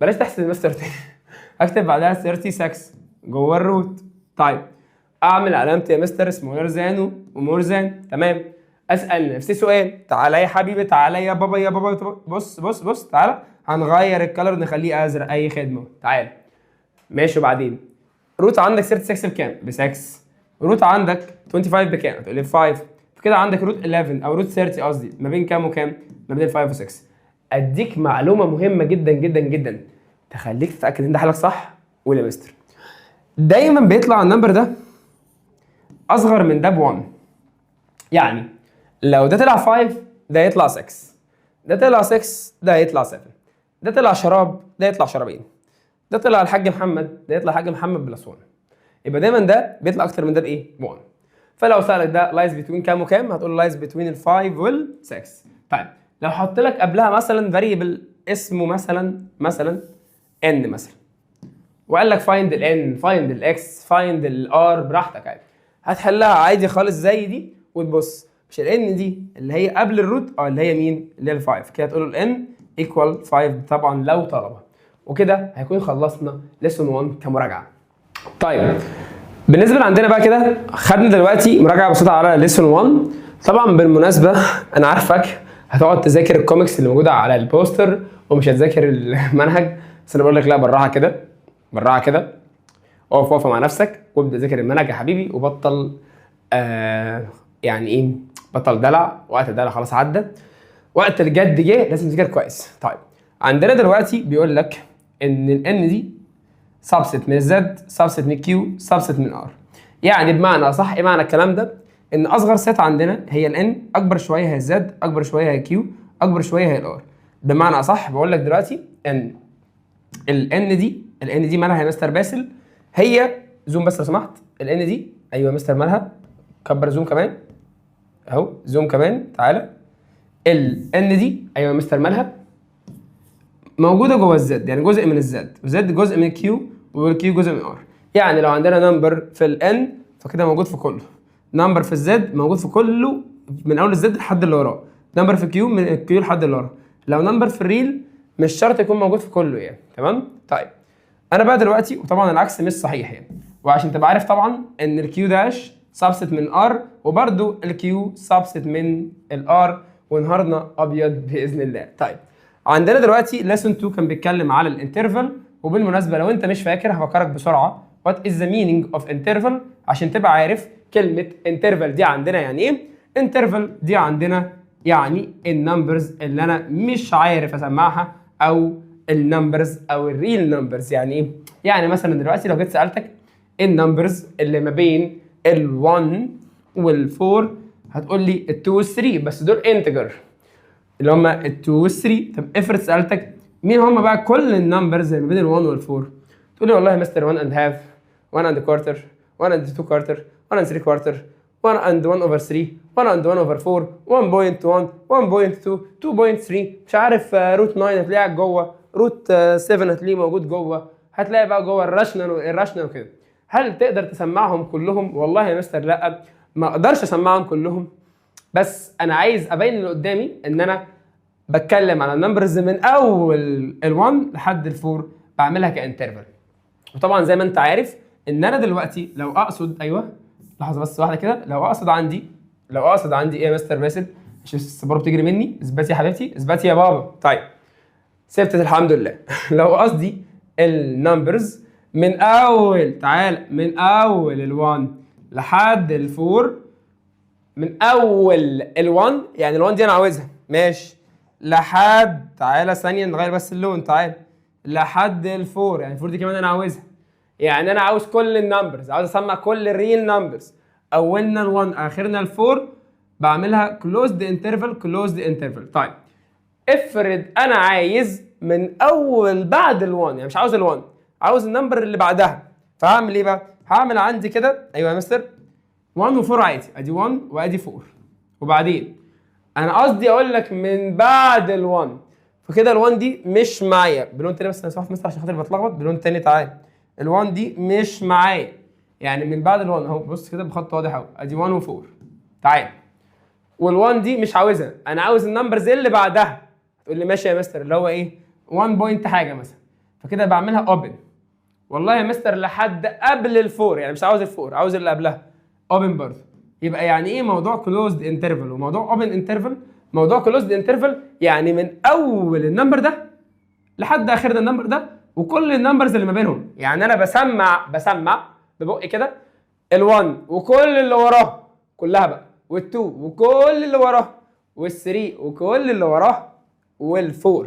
بلاش تحسب يا مستر تاني. اكتب بعدها 36 جوه الروت. طيب اعمل علامه يا مستر سمولر ذان ومور ذان. تمام، اسال نفسي سؤال. تعالى يا حبيبي، تعالى يا بابا، يا بابا بص بص بص، تعالى هنغير الكلر نخليه ازرق. اي خدمه، تعالى. ماشي، وبعدين روت عندك 36 بكام؟ ب 6. روت عندك 25 بكام؟ هتقول لي 5. كده عندك روت 11 او روت 30 قصدي ما بين كام وكام؟ ما بين ال 5 و 6. اديك معلومه مهمه جدا جدا جدا تخليك تتاكد ان ده حلك صح ولا مستر. دايما بيطلع النمبر ده اصغر من ده ب1. يعني لو ده طلع 5 ده يطلع 6، ده طلع 6 ده يطلع 7، ده طلع شراب ده يطلع شرابين، ده طلع الحاج محمد ده يطلع الحاج محمد بلس 1. يبقى دايما ده بيطلع اكتر من ده بايه؟ ب1. فلو سالك ده لايز بتوين كام وكام هتقول لايز بتوين ال5 وال6. طيب لو حط لك قبلها مثلا فاريبل اسمه مثلا ان مثلا، وقال لك فايند الان، فايند الاكس، فايند الار، براحتك عادي، هتحلها عادي خالص زي دي وتبص مش الان دي اللي هي قبل الروت اللي هي مين؟ اللي هي ال5، كده تقول له الان ايكوال 5 طبعا لو طلبها. وكده هيكون خلصنا ليسون 1 كمراجعه. طيب بالنسبه لعندنا بقى كده خدنا دلوقتي مراجعه بسيطه على ليسون 1. طبعا بالمناسبه انا عارفك هتقعد تذاكر الكوميكس اللي موجوده على البوستر ومش هتذاكر المنهج، بس انا بقول لك لا، بالراحه كده، بالراحه كده، اقف مع نفسك وابدا ذاكر المنهج يا حبيبي، وبطل يعني ايه، بطل دلع. وقت الدلع خلاص عدى، وقت الجد جه، لازم تذاكر كويس. طيب عندنا دلوقتي بيقول لك ان الان دي سبست من الزد، سبست من الكيو، سبست من الار. يعني بمعنى اصح ايه معنى الكلام ده؟ ان اصغر ست عندنا هي الان، اكبر شويه هي الزد، اكبر شويه هي الكيو، اكبر شويه هي الار. بمعنى اصح بقول لك دلوقتي ان الان دي مالها يا مستر باسل؟ هي زوم بس لو سمحت، الان دي ايوه يا مستر مالها؟ كبر زوم كمان اهو، زوم كمان تعالى. الان دي ايوه يا مستر مالها؟ موجوده جوه الزد، يعني جزء من الزد، والزد جزء من الكيو، والكيو جزء من الار. يعني لو عندنا نمبر في الان فكده موجود في كله، نمبر في الزد موجود في كله من اول الزد لحد اللي وراه، نمبر في الكيو من الكيو لحد اللي وراه. لو نمبر في الريل مش شرط يكون موجود في كله يعني، تمام؟ طيب انا بقى دلوقتي، وطبعا العكس مش صحيح يعني، وعشان تبقى عارف طبعا ان الكيو داش سبست من ار، وبرده الكيو سبست من الار، ونهارنا ابيض باذن الله. طيب عندنا دلوقتي ليسون 2 كان بيتكلم على الانترفال. وبالمناسبه لو انت مش فاكر هفكرك بسرعه وات از ذا مينينج اوف انترفال عشان تبقى عارف كلمه انترفال دي عندنا يعني ايه. انترفال دي عندنا يعني النمبرز اللي انا مش عارف اسمعها، او النمبرز او الريل نمبرز. يعني ايه؟ يعني مثلا دلوقتي لو جيت سالتك النمبرز اللي ما بين ال1 وال4 هتقول لي ال2 وال3، بس دول انتجر اللي هم ال2 وال3. طب افرض سالتك مين هم بقى كل النمبرز اللي ما بين ال1 وال4؟ تقول لي والله يا مستر 1 and half، 1 and quarter، 1 and 2 quarter، 1 and 3 quarter، 1 and 1 over 3، 1 and 1 over 4، 1.1، 1.2، 2.3، مش عارف روت 9 هتلاقيها جوه، روت 7 هتلاقيه موجود جوه، هتلاقي بقى جوه الراشنال والراشنال وكده. هل تقدر تسمعهم كلهم؟ والله يا مستر لا، ما اقدرش اسمعهم كلهم، بس انا عايز ابين اللي قدامي ان انا بتكلم على النمبرز من اول ال1 لحد ال4 بعملها كانترفال. وطبعا زي ما انت عارف ان انا دلوقتي لو اقصد، ايوه لحظه بس واحده كده، لو اقصد عندي ايه يا مستر باسل؟ مش الصباره بتجري مني، اثبتي يا حبيبتي، اثبتي يا بابا. طيب ثبتت الحمد لله. لو قصدي النمبرز من اول، تعال من اول ال1 لحد ال4، من اول ال1 يعني ال1 دي انا عاوزها ماشي لحد، تعالى ثانيه نغير بس اللون، تعالى لحد ال4، يعني ال4 دي كمان انا عاوزها. يعني انا عاوز كل النمبرز، عاوز اسمع كل الريل نمبرز، اولنا ال1 اخرنا ال4، بعملها كلوزد انترفال كلوزد انترفال. طيب افرض انا عايز من اول بعد ال1، يعني مش عاوز ال1، عاوز النمبر اللي بعدها، فهعمل ايه بقى؟ هعمل عندي كده ايوه يا مستر 1 و4 عادي، ادي 1 وادي 4. وبعدين انا قصدي اقول لك من بعد ال1، فكده ال1 دي مش معايا بلون تاني، بس انا صح مستر عشان خاطر بتلخبط، بلون تاني تعالى. ال1 دي مش معايا، يعني من بعد ال1 اهو، بص كده بخط واضح اهو، ادي 1 و4 تعالى. وال1 دي مش عاوزها، انا عاوز النمبرز اللي بعدها. تقول لي ماشي يا مستر اللي هو ايه؟ 1 بوينت حاجه مثلا، فكده بعملها اوبن. والله يا مستر لحد قبل ال4، يعني مش عاوز ال4، عاوز اللي قبلها اوبن برضه. يبقى يعني ايه موضوع كلوزد انترفال وموضوع اوبن انترفال؟ موضوع كلوزد انترفال يعني من اول النمبر ده لحد اخر النمبر ده وكل النمبرز اللي ما بينهم. يعني انا بسمع ببقي كده ال1 وكل اللي وراه كلها بقى، وال2 وكل اللي وراه، وال3 وكل اللي وراه، وال4.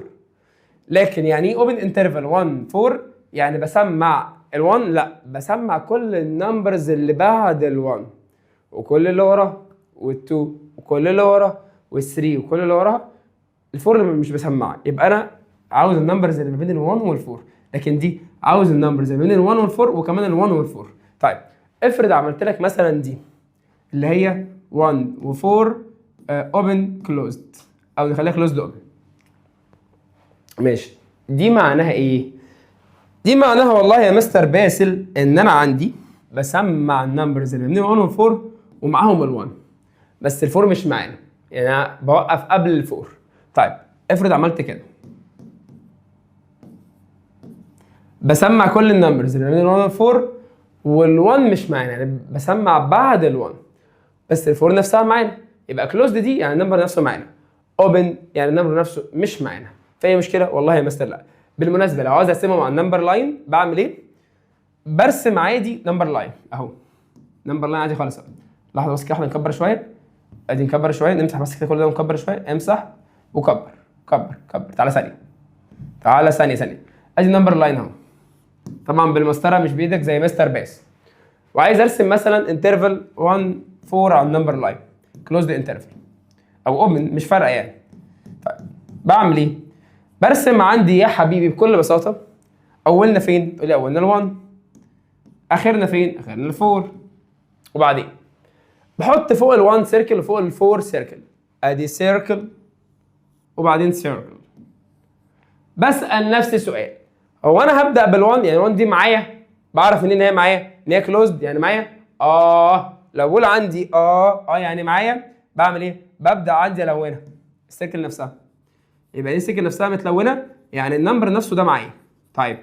لكن يعني ايه اوبن انترفال 1 4؟ يعني بسمع ال1؟ لا، بسمع كل النمبرز اللي بعد ال1 وكل اللي وراه وال2 وكل اللي وراه وال3 وكل اللي وراه. ال4 اللي مش بسمعها، يبقى انا عاوز النمبرز اللي ما بين ال1 وال4. لكن دي عاوز النمبرز اللي ما بين ال1 وال4 وكمان ال1 وال4. طيب افرض عملت لك مثلا دي اللي هي 1 و4 اوبن كلوزد، او نخليها كلوزد اوبن. ماشي، دي معناها ايه؟ دي معناها والله يا مستر باسل ان انا عندي بسمع النمبرز اللي من 1 وال4 ومعاهم ال1، بس ال4 مش معانا، يعني انا بوقف قبل ال4. طيب افرض عملت كده، بسمع كل النمبرز اللي من 1 وال4 وال1 مش معانا، يعني بسمع بعد ال1 بس ال4 نفسها معانا. يبقى كلوزد دي يعني النمبر نفسه معانا، اوبن يعني النمبر نفسه مش معانا. فاي مشكله؟ والله يا مستر لا. بالمناسبه لو عاوز ارسمهم على النمبر لاين بعمل ايه؟ برسم عادي نمبر لاين اهو، نمبر لاين عادي خالص اهو. لحظه بس كده، احنا نكبر شويه، ادي نكبر شويه، نمسح بس كده كل ده ونكبر شويه، امسح وكبر، كبر كبر، تعالى ثانيه، تعالى ثانيه، ادي النمبر لاين اهو. طبعا بالمسطره مش بايدك زي مستر باس. وعايز ارسم مثلا انترفال 1 4 على النمبر لاين، كلوزد انترفال او اوبن مش فارقه يعني. طيب بعمل ايه؟ برسم عندي يا حبيبي بكل بساطه، اولنا فين؟ تقول لي اولنا ال1، اخرنا فين؟ اخرنا ال4. وبعدين بحط فوق ال1 سيركل وفوق ال4 سيركل، ادي سيركل وبعدين سيركل. بسال نفسي سؤال، هو انا هبدا بال1 يعني 1 دي معايا، بعرف منين ان هي معايا؟ ان هي كلوزد يعني معايا؟ لو بقول عندي يعني معايا، بعمل ايه؟ ببدا عندي الونها السيركل نفسها، يبقى دي السيركل نفسها متلونه يعني النمبر نفسه ده معايا. طيب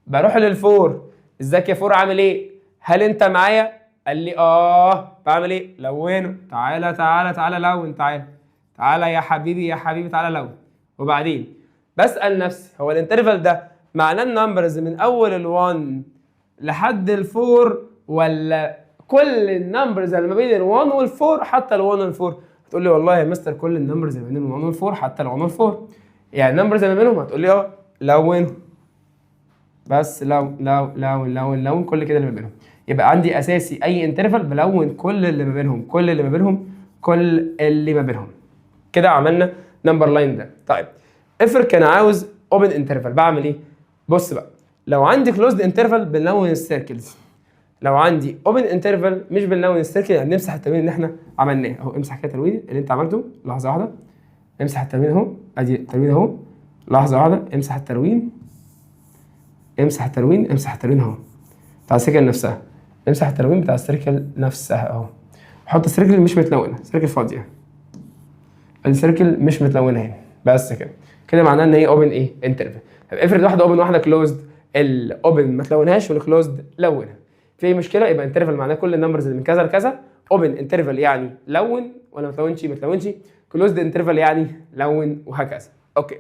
بروح لل4، ازيك يا 4 عامل ايه؟ هل انت معايا؟ قال لي بعمل ايه؟ لونه، تعالى تعالى تعالى لون، تعالى يا حبيبي يا حبيبي تعالى لون. وبعدين بسال نفسي، هو الانترفال ده معناه النمبرز من اول ال1 لحد ال4 ولا كل النمبرز اللي ما بين ال1 وال4 حتى ال1 وال4؟ هتقول لي والله يا مستر كل النمبرز اللي ما بين ال1 وال4 حتى ال1 وال4، يعني النمبرز اللي ما بينهم هتقول لي لون، بس لون كل كده اللي ما بينهم. يبقى عندي اساسي اي انترفال بلون كل اللي ما بينهم كل اللي ما بينهم كل اللي ما بينهم. كده عملنا نمبر لاين ده. طيب افرض كان عاوز اوبن انترفال، بعمل ايه؟ بص بقى، لو عندي كلوزد انترفال بنلون السيركلز، لو عندي اوبن انترفال مش بنلون السيركل، يعني نمسح التمرين اللي احنا عملناه اهو. امسح كده التمرين اللي انت عملته، لحظه واحده، امسح التمرين اهو، ادي التمرين اهو، لحظه واحده، امسح التمرين، امسح التلوين، امسح التلوين اهو بتاع السيركل نفسها، امسح التلوين بتاع السيركل نفسها اهو، حط السيركل مش متلونه، سيركل فاضيه، السيركل مش متلونه هنا، بس كده. كده معناه ان هي اوبن ايه؟ انترفال. طب افرض واحده اوبن واحده كلوزد، الاوبن ما تلونهاش والكلوزد لونها، في اي مشكله؟ يبقى انترفال معناه كل النمبرز اللي من كذا لكذا، اوبن انترفال يعني لون ولا ما تلونش، ما تلونش، كلوزد انترفال يعني لون، وهكذا. اوكي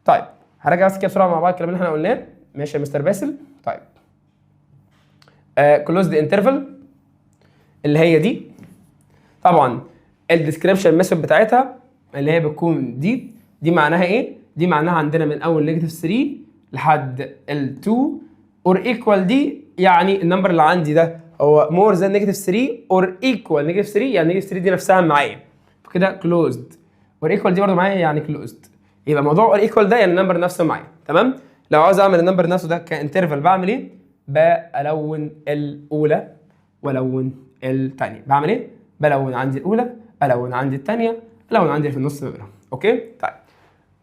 طيب هراجع بس كده بسرعه مع بعض الكلام اللي احنا قلناه. ماشي يا مستر باسل؟ طيب كلوزد انترفال اللي هي دي، طبعا الديسكريبشن ميثود بتاعتها اللي هي بتكون دي معناها ايه؟ دي معناها عندنا من اول نيجاتيف 3 لحد ال2 اور ايكوال، دي يعني النمبر اللي عندي ده هو مور ذان نيجاتيف 3 اور ايكوال نيجاتيف 3، يعني نيجاتيف 3 دي نفسها معايا كده كلوزد، اور ايكوال دي برضه معايا يعني كلوزد. يبقى موضوع اور ايكوال ده يعني النمبر نفسه معايا، تمام؟ لو عاوز اعمل النمبر نفسه ده كانترفال بعمل ايه؟ بلون الاولى والون الثانيه. بعمل ايه؟ بلون عندي الاولى، الون عندي الثانيه، الون عندي في النص ما بينهم. اوكي طيب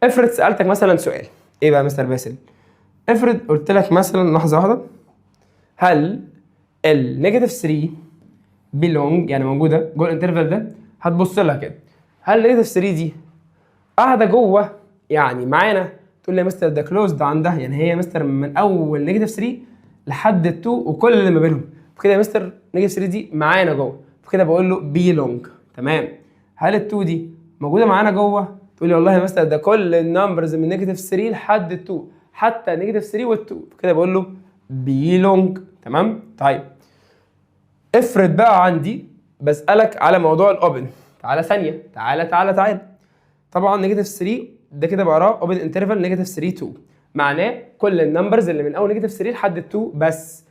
افرض سالتك مثلا سؤال، ايه بقى يا مستر باسل؟ افرض قلت لك مثلا، لحظه واحده، هل النيجاتيف 3 بيلونج يعني موجوده جوه الانترفال ده؟ هتبص لها كده، هل النيجاتيف 3 دي قاعده جوه يعني معانا؟ تقول لي يا مستر ده كلوزد عندها، يعني هي يا مستر من اول نيجاتيف 3 لحد ال2 وكل اللي ما بينهم، فكده يا مستر نيجاتيف 3 دي معانا جوه، فكده بقول له بيلونج. تمام. هل ال2 دي موجوده معانا جوه؟ تقول لي والله يا مستر ده كل النمبرز من نيجاتيف 3 لحد ال2 حتى نيجاتيف 3 وال2، فكده بقول له بيلونج. تمام. طيب افرض بقى عندي بسالك على موضوع الاوبن، تعالى ثانيه، تعالى. طبعا نيجاتيف 3 ده كده بقراه اوبن انترفال نيجاتيف 3 2 معناه كل النمبرز اللي من اول نيجاتيف 3 لحد 2 بس.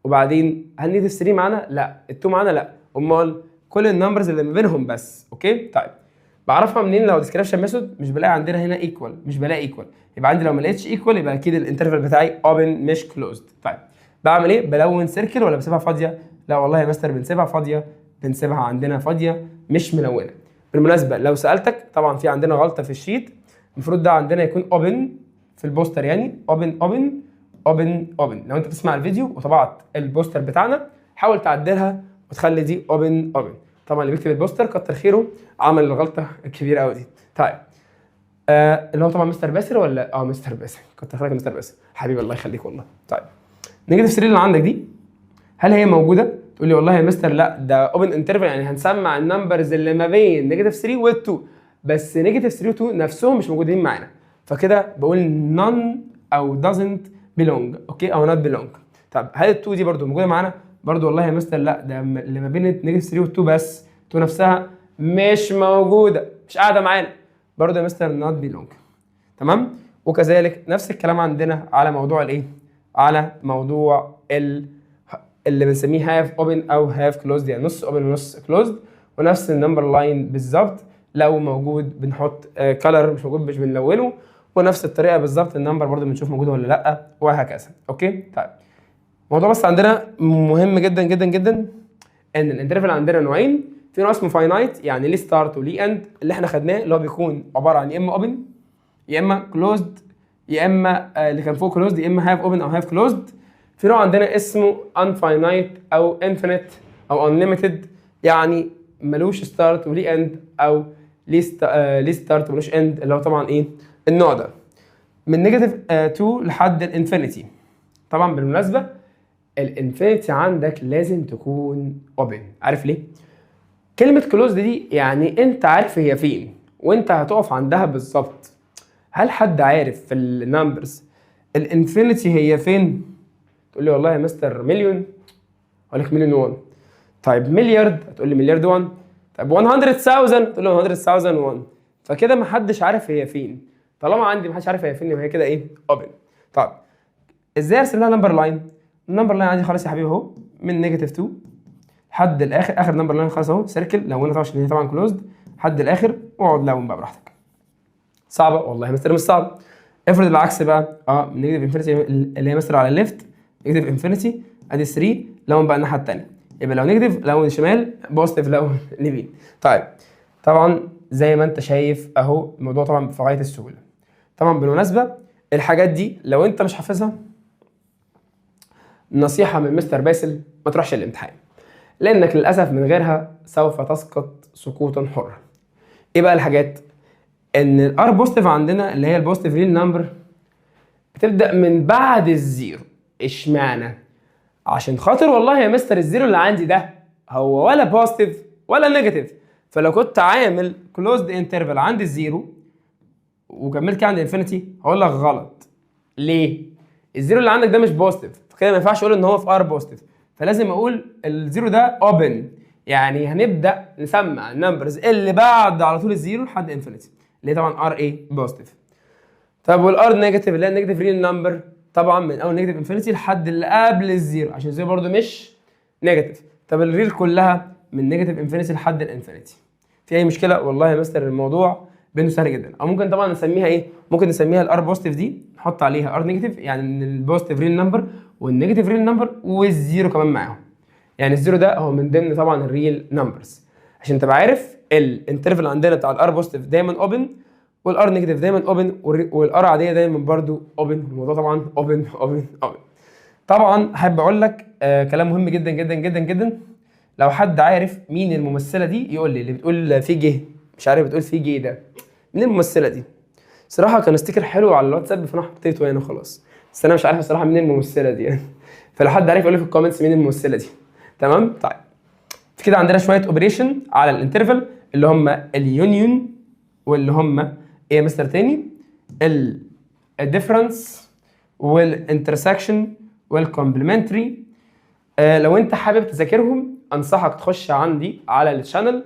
وبعدين هل نيجاتيف 3 معانا؟ لا. ال2 معانا؟ لا. امال كل النمبرز اللي ما بينهم بس. اوكي طيب بعرفها منين؟ لو ديسكريبشن ميثود مش بلاقي عندنا هنا ايكوال، مش بلاقي ايكوال، يبقى عندي لو ما لقيتش ايكوال يبقى اكيد الانترفال بتاعي اوبن مش كلوزد. طيب بعمل ايه؟ بلون سيركل ولا بسيبها فاضيه؟ لا والله يا مستر بنسيبها فاضيه، بنسيبها عندنا فاضيه مش ملونه. بالمناسبه لو سالتك طبعا في عندنا غلطه في الشيت، المفروض ده عندنا يكون اوبن في البوستر، يعني اوبن اوبن اوبن اوبن. لو انت بتسمع الفيديو وطبعت البوستر بتاعنا حاول تعدلها وتخلي دي اوبن اوبن. طبعا اللي بيكتب البوستر كتر خيره عمل الغلطه الكبيره قوي دي. طيب اللي هو طبعا مستر باسل ولا مستر باسل، كتر خيرك مستر باسل حبيبي الله يخليك والله. طيب نيجاتيف 3 اللي عندك دي هل هي موجوده؟ تقول لي والله يا مستر لا ده اوبن انترفال، يعني هنسمع النمبرز اللي ما بين نيجاتيف 3 و2 بس نيجاتيف 3 و2 نفسهم مش موجودين معانا، فكده بقول none او doesn't belong. اوكي او not belong. طب هل ال2 دي برده موجوده معانا؟ برده والله يا مستر لا ده اللي ما بين نيجاتيف 3 و2 بس، 2 نفسها مش موجوده مش قاعده معانا، برده يا مستر not belong. تمام. وكذلك نفس الكلام عندنا على موضوع الايه؟ على موضوع اللي بنسميه هاف اوبن او هاف كلوزد، يعني نص اوبن ونص كلوزد، ونفس النمبر لاين بالظبط، لو موجود بنحط كلر، مش موجود مش بنلونه، ونفس الطريقه بالظبط النمبر برده بنشوف موجود ولا لا وهكذا. اوكي طيب الموضوع بس عندنا مهم جدا جدا جدا ان الانترفال عندنا نوعين، في نوع اسمه فاينايت يعني ليه ستارت وليه اند اللي احنا خدناه اللي هو بيكون عباره عن يا اما اوبن يا اما كلوزد يا اما اللي كان فوق كلوزد يا اما هاف اوبن او هاف كلوزد. في نوع عندنا اسمه unfinite او infinite او unlimited يعني ملوش ستارت وليه اند او ليه ستارت وملوش اند، اللي هو طبعا ايه النوع ده من نيجاتيف 2 لحد الانفينيتي. طبعا بالمناسبه الانفينيتي عندك لازم تكون اوبن. عارف ليه؟ كلمه كلوزد دي يعني انت عارف هي فين وانت هتقف عندها بالظبط. هل حد عارف في النمبرز الانفينيتي هي فين؟ تقول لي والله يا مستر مليون، اقول لك مليون 1. طيب مليارد، هتقول لي مليارد 1. طب 100,000، تقول له 100,000 1. فكده ما حدش عارف هي فين. طالما عندي ما حدش عارف هي فين يبقى هي كده ايه اوبن. طب ازاي ارسم لها نمبر لاين؟ النمبر لاين عندي خلاص يا حبيبي اهو من نيجاتيف 2 لحد الاخر، اخر نمبر لاين خلاص اهو سيركل لونها طبعا عشان هي طبعا كلوزد لحد الاخر، واقعد لون بقى براحتك. صعبه؟ والله يا مستر مش صعب. افرض العكس بقى من نيجاتيف انفينيتي اللي هي مستر على الليفت نيجاتيف انفينيتي ادي 3 لون بقى الناحيه الثانيه، يبقى لو نيجاتيف لون شمال، بوزيتيف لون يمين. طيب طبعا زي ما انت شايف اهو الموضوع طبعا في غايه السهوله. طبعا بالمناسبه الحاجات دي لو انت مش حافظها نصيحه من مستر باسل ما تروحش الامتحان، لانك للاسف من غيرها سوف تسقط سقوطا حرا. ايه بقى الحاجات؟ ان الار بوزيتيف عندنا اللي هي البوزيتيف ريل نمبر بتبدا من بعد الزيرو. اشمعنى؟ عشان خاطر والله يا مستر الزيرو اللي عندي ده هو ولا بوزيتيف ولا نيجاتيف، فلو كنت عامل كلوزد انترفال عند الزيرو وكملت كده عند الانفينيتي هقول لك غلط. ليه؟ الزيرو اللي عندك ده مش بوزيتيف، فكده ما ينفعش اقول ان هو في ار بوزيتيف، فلازم اقول الزيرو ده اوبن، يعني هنبدا نسمع النمبرز اللي بعد على طول الزيرو لحد انفينيتي اللي هي طبعا ار ايه بوزيتيف. طب والار نيجاتيف اللي هي النيجاتيف ريل نمبر طبعا من اول نيجاتيف انفينيتي لحد اللي قبل الزيرو عشان الزيرو برده مش نيجاتيف. طب الريل كلها من نيجاتيف انفينيتي لحد الانفينيتي. في اي مشكله؟ والله يا مستر الموضوع بينه سهل جدا. او ممكن طبعا نسميها ايه؟ ممكن نسميها الار بوزيتيف دي نحط عليها ار نيجاتيف، يعني البوزيتيف ريل نمبر والنيجاتيف ريل نمبر والزيرو كمان معاهم. يعني الزيرو ده هو من ضمن طبعا الريل نمبرز. عشان تبقى عارف الانترفال عندنا بتاع الار بوزيتيف دايما اوبن والار نيجاتيف دايما اوبن والار عاديه دايما برده اوبن. الموضوع طبعا اوبن اوبن اوبن. طبعا حابب اقول لك كلام مهم جدا جدا جدا جدا. لو حد عارف مين الممثله دي يقول لي، اللي بتقول في جه مش عارف بتقول في جه ده مين الممثله دي؟ صراحه كان ستيكر حلو على الواتساب فانا حطيته هنا خلاص، بس انا مش عارف الصراحه مين الممثله دي يعني. فلو حد عارف يقول لي في الكومنتس مين الممثله دي. تمام. طيب في كده عندنا شويه اوبريشن على الانترفال اللي هم اليونيون واللي هم ايه يا مستر تاني؟ الديفرنس والانترسكشن والكومبلمنتري. لو انت حابب تذاكرهم انصحك تخش عندي على الشانل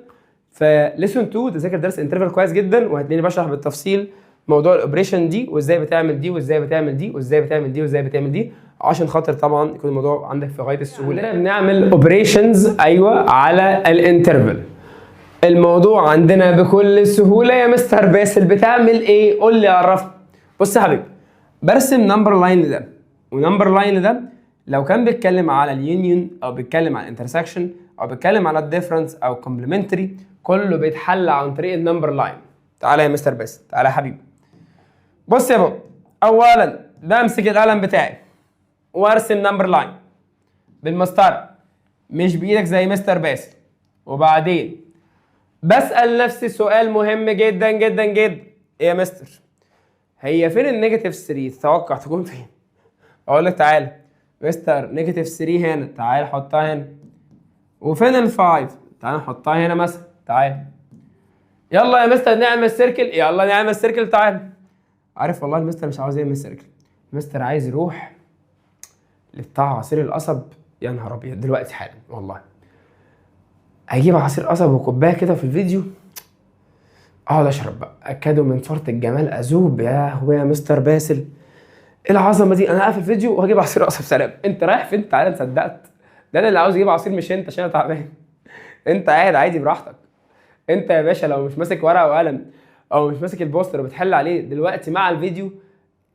فليسون 2 تذاكر درس انترفال كويس جدا، وهتلاقيني بشرح بالتفصيل موضوع الاوبريشن دي وازاي بتعمل دي وازاي بتعمل دي وازاي بتعمل دي وازاي بتعمل دي، عشان خاطر طبعا يكون الموضوع عندك في غايه السهوله. بنعمل اوبريشنز ايوه على الانترفال. الموضوع عندنا بكل سهوله يا مستر باسل. بتعمل ايه؟ قول لي عرفني. بص يا حبيبي، برسم نمبر لاين ده ونمبر لاين ده. لو كان بيتكلم على اليونيون او بيتكلم على الانترسكشن او بيتكلم على الديفرنس او كومبلمنتري، كله بيتحل عن طريق النمبر لاين. تعالى يا مستر باسل، تعالى يا حبيبي. بص يا بابا، اولا بمسك القلم بتاعي وارسم نمبر لاين بالمسطره، مش بايدك زي مستر باسل. وبعدين بسال نفسي سؤال مهم جدا جدا جدا. ايه يا مستر؟ هي فين النيجاتيف 3؟ تتوقع تكون فين؟ اقول لك تعالى مستر، نيجاتيف 3 هنا، تعالى حطها هنا. وفين ال5؟ تعالى نحطها هنا مثلا، تعالى. يلا يا مستر نعمل سيركل، يلا نعمل سيركل، تعالى. عارف والله المستر مش عاوز يعمل سيركل، المستر عايز يروح لبتاع عصير القصب. يا نهار ابيض، دلوقتي حالا والله هجيب عصير قصب وكوبايه كده في الفيديو، اقعد اشرب بقى، اكادوا من فرط الجمال اذوب. يا هو يا مستر باسل، ايه العظمه دي؟ انا هقفل فيديو وهجيب عصير قصب. سلام. انت رايح فين؟ تعالى، صدقت ده انا اللي عاوز اجيب عصير مش انت، عشان انا تعبان. انت قاعد عادي براحتك. انت يا باشا لو مش ماسك ورقه وقلم او مش ماسك البوستر وبتحل عليه دلوقتي مع الفيديو،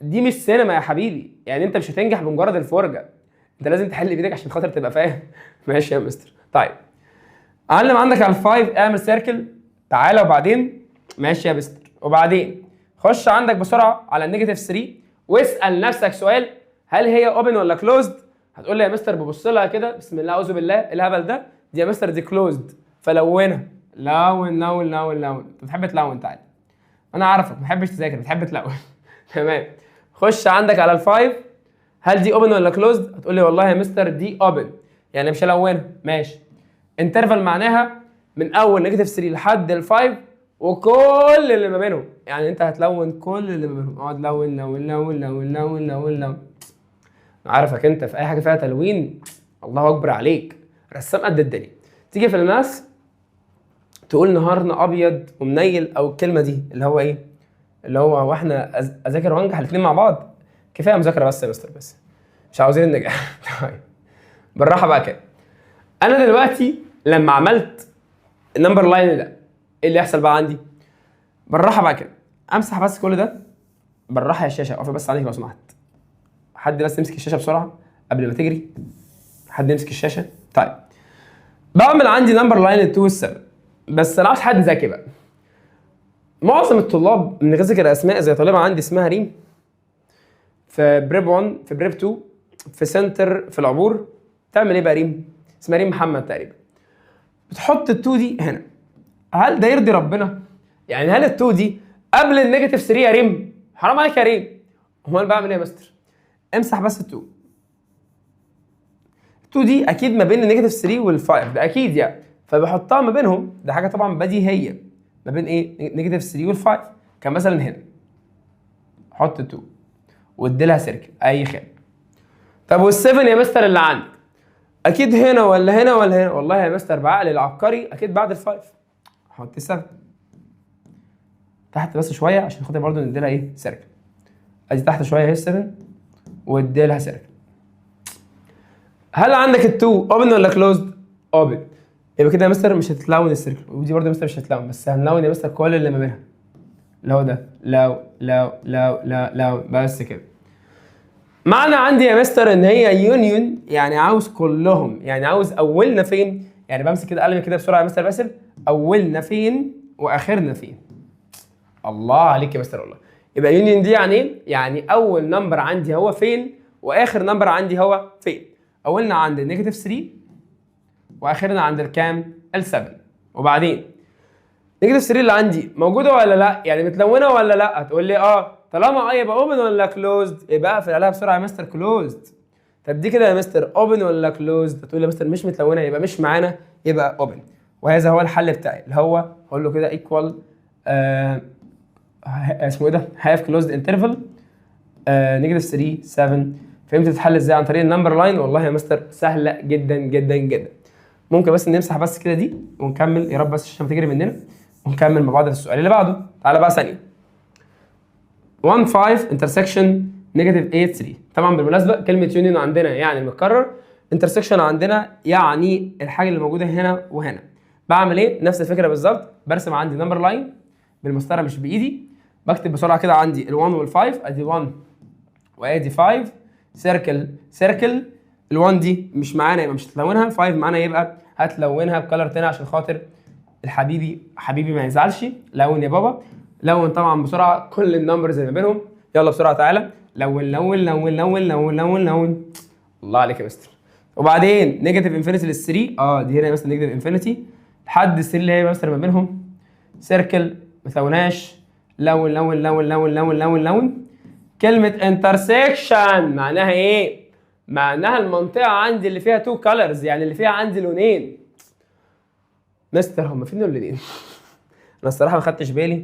دي مش سينما يا حبيبي. يعني انت مش هتنجح بمجرد الفرجه، انت لازم تحل بايدك عشان خاطر تبقى فاهم. ماشي يا مستر. طيب علم عندك على ال5، اعمل سيركل، تعالى. وبعدين ماشي يا مستر، وبعدين خش عندك بسرعه على النيجاتيف 3 واسال نفسك سؤال، هل هي اوبن ولا كلوزد؟ هتقول لي يا مستر ببص لها كده، بسم الله اعوذ بالله الهبل ده، دي يا مستر دي كلوزد. فلونها، لون لون لون لون. انت بتحب تلون، تعالى. انا عارفك ما بتحبش تذاكر، بتحب تلون. تمام. خش عندك على ال5، هل دي اوبن ولا كلوزد؟ هتقول لي والله يا مستر دي اوبن، يعني مش هلونها. ماشي. انترفال معناها من اول نيجاتيف 3 لحد ال5 وكل اللي ما بينهم، يعني انت هتلون كل اللي ما بينهم. اقعد لون لون لون لون لون لون لون. عارفك انت في اي حاجه فيها تلوين الله اكبر عليك، رسام قد الدنيا. تيجي في الماس تقول نهارنا ابيض ومنيل، او الكلمه دي اللي هو ايه، اللي هو واحنا اذاكر وانجح الاثنين مع بعض. كفايه مذاكره بس يا مستر، بس مش عاوزين النجاح. طيب بالراحه بقى كده. انا دلوقتي لما عملت النمبر لاين ده، ايه اللي يحصل بقى عندي؟ بالراحه بقى كده، امسح بس كل ده بالراحه. يا شاشه اقف بس عليك لو سمحت. حد بس يمسك الشاشه بسرعه قبل ما تجري. حد يمسك الشاشه. طيب بعمل عندي نمبر لاين 2 وال 7، بس انا عاوز حد ذكي بقى. معظم الطلاب من غير ذكر اسماء، زي طالبه عندي اسمها ريم في بريب 1 في بريب 2 في سنتر في العبور. تعمل ايه بقى ريم؟ اسمها ريم محمد تقريبا. بتحط ال2 دي هنا. هل ده يرضي ربنا؟ يعني هل ال2 دي قبل النيجاتيف 3 يا ريم؟ حرام عليك يا ريم. امال بعمل ايه يا مستر؟ امسح بس ال2. ال2 دي اكيد ما بين النيجاتيف 3 وال5 ده اكيد يعني، فبحطها ما بينهم. ده حاجه طبعا بديهيه، ما بين ايه؟ نيجاتيف 3 وال5. كان مثلا هنا حط 2 وادي لها سيركل اي خانه. طب وال7 يا مستر اللي عندك اكيد هنا ولا هنا ولا هنا؟ والله يا مستر بعقل العبقري اكيد بعد ال5. حط 7 تحت بس شويه عشان خاطر برضه ندي لها ايه؟ سيركل. ادي تحت شويه اهي 7 وادي لها سيركل. هل عندك ال2 اوبن ولا كلوزد؟ اوبن. يبقى كده يا مستر مش هتتلون السيركل، ودي برضه يا مستر مش هتتلون، بس هنلون يا مستر كل اللي ما بينها. اللي هو ده لو بس كده. معنى عندي يا مستر ان هي يونيون، يعني عاوز كلهم، يعني عاوز اولنا فين؟ يعني بمسك كده قلمي كده بسرعه يا مستر باسل، اولنا فين واخرنا فين. الله عليك يا مستر والله. يبقى يونيون دي يعني ايه؟ يعني اول نمبر عندي هو فين واخر نمبر عندي هو فين. اولنا عند النيجاتيف 3 واخرنا عند الكام؟ ال7. وبعدين نيجاتيف 3 اللي عندي موجوده ولا لا؟ يعني متلونه ولا لا؟ هتقول لي اه. طالما يبقى اوبن ولا كلوزد؟ يبقى اقفل عليها بسرعه يا مستر كلوزد. طب دي كده يا مستر اوبن ولا كلوزد؟ هتقول لي يا مستر مش متلونه، يبقى مش معانا، يبقى اوبن. وهذا هو الحل بتاعي، اللي هو هقول له كده ايكوال اسمه ايه ده؟ هاف كلوزد انترفال نيجاتيف 3 7. فهمت تتحل ازاي عن طريق النمبر لاين؟ والله يا مستر سهله جدا جدا جدا. ممكن بس نمسح بس كده دي ونكمل يا رب بس عشان تجري مننا، ونكمل مع بعض في السؤال اللي بعده. تعالى بقى ثانيه. 1 5 انترسكشن نيجاتيف 8 3. طبعا بالمناسبه كلمه يونيون عندنا يعني متكرر، انترسكشن عندنا يعني الحاجه اللي موجوده هنا وهنا. بعمل ايه؟ نفس الفكره بالظبط، برسم عندي نمبر لاين بالمسطره مش بايدي، بكتب بسرعه كده عندي ال1 وال5، ادي 1 وادي 5، سيركل سيركل. ال1 دي مش معانا يبقى مش هتلونها، ال5 معانا يبقى هتلونها بكلر تاني عشان خاطر حبيبي ما يزعلش. لون يا بابا، لون طبعا بسرعه كل النمبرز اللي ما بينهم. يلا بسرعه تعالى لون لون لون لون لون لون لون. الله عليك يا مستر. وبعدين نيجاتيف انفينيتي لل3، دي هنا مثلا نيجاتيف انفينيتي لحد ال3 اللي هي مثلا ما بينهم سيركل ما تلوناش، لون لون لون لون لون لون لون. كلمه انترسكشن معناها ايه؟ معناها المنطقه عندي اللي فيها 2 كولرز، يعني اللي فيها عندي لونين. مستر هم فين اللونين؟ انا الصراحه ما خدتش بالي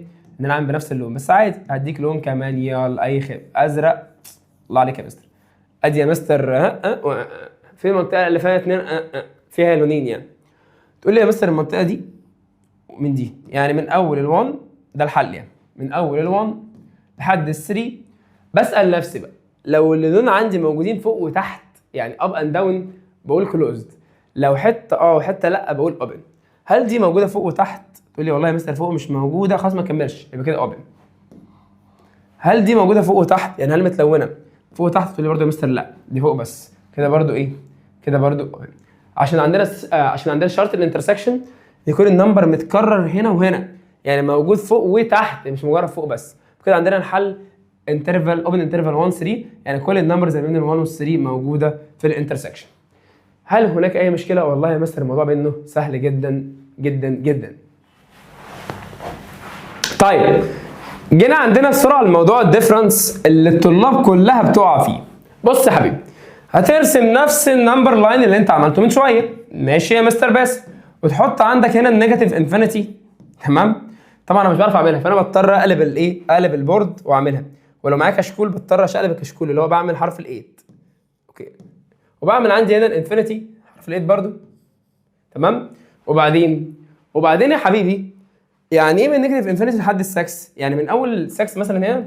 ان انا عامل بنفس اللون، بس عادي هديك لون كمان. يلا اي خير، ازرق. الله عليك يا مستر. ادي يا مستر في المنطقه اللي فيها 2 فيها لونين يعني. تقول لي يا مستر المنطقه دي من دي، يعني من اول ال1 ده الحل، يعني من اول ال1 لحد ال3. بسال نفسي بقى لو اللون عندي موجودين فوق وتحت يعني اب اند داون بقول كلوزد، لو حته وحته لا بقول اوبن. هل دي موجوده فوق وتحت؟ تقول لي والله يا مستر فوق مش موجوده، خلاص ما كملش يبقى كده اوبن. هل دي موجوده فوق وتحت؟ يعني هل متلونه فوق وتحت؟ تقول لي برده يا مستر لا دي فوق بس، كده برده ايه؟ كده برده اوبن. عشان عندنا شرط الانترسكشن يكون النمبر متكرر هنا وهنا، يعني موجود فوق وتحت مش مجرد فوق بس. كده عندنا الحل انترفال اوبن انترفال 1 3، يعني كل النمبرز اللي بين ال1 وال3 موجوده في الانترسكشن. هل هناك اي مشكله؟ والله يا مستر الموضوع بينه سهل جدا جدا جدا. طيب جينا عندنا بسرعه الموضوع الديفرنس اللي الطلاب كلها بتقع فيه. بص يا حبيبي، هترسم نفس النمبر لاين اللي انت عملته من شويه، ماشي يا مستر باسم، وتحط عندك هنا النيجاتيف انفينيتي. تمام؟ طبعا انا مش بعرف اعملها، فانا بضطر اقلب البورد واعملها، ولو معايا كشكول بضطر اقلب الكشكول اللي هو بعمل حرف ال8. اوكي، وبعمل عندي هنا الانفينيتي حرف ال8 برضو. تمام؟ وبعدين يا حبيبي، يعني ايه من نيجاتيف انفينيتي لحد السكس؟ يعني من اول السكس مثلا هنا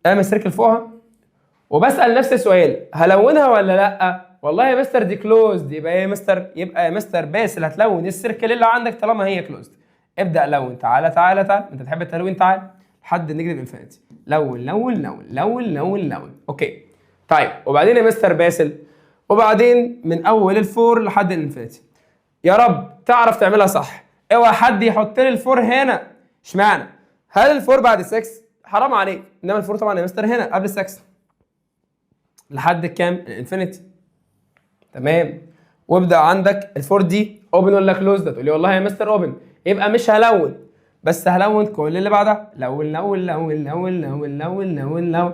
اعمل سيركل فوقها وبسال نفسي سؤال، هلونها ولا لا؟ والله يا مستر دي كلوزد، يبقى يا مستر باسل هتلون السيركل اللي عندك طالما هي كلوزد. ابدا لون، تعالى انت تحب التلوين، تعالى لحد النيجاتيف انفينيتي، لون لون لون لون لون لون. اوكي طيب، وبعدين يا مستر باسل، وبعدين من اول ال4 لحد الانفينيتي. يا رب تعرف تعملها صح، اوعى حد يحط لي ال4 هنا. اشمعنى؟ هل ال4 بعد 6؟ حرام عليك، انما ال4 طبعا يا مستر هنا قبل 6 لحد كام؟ الانفينيتي. تمام، وابدا عندك ال4 دي اوبن ولا كلوزد؟ تقول لي والله يا مستر اوبن، يبقى مش هلون، بس هلون كل اللي بعدها، لون لون لون لون لون لون لون لون.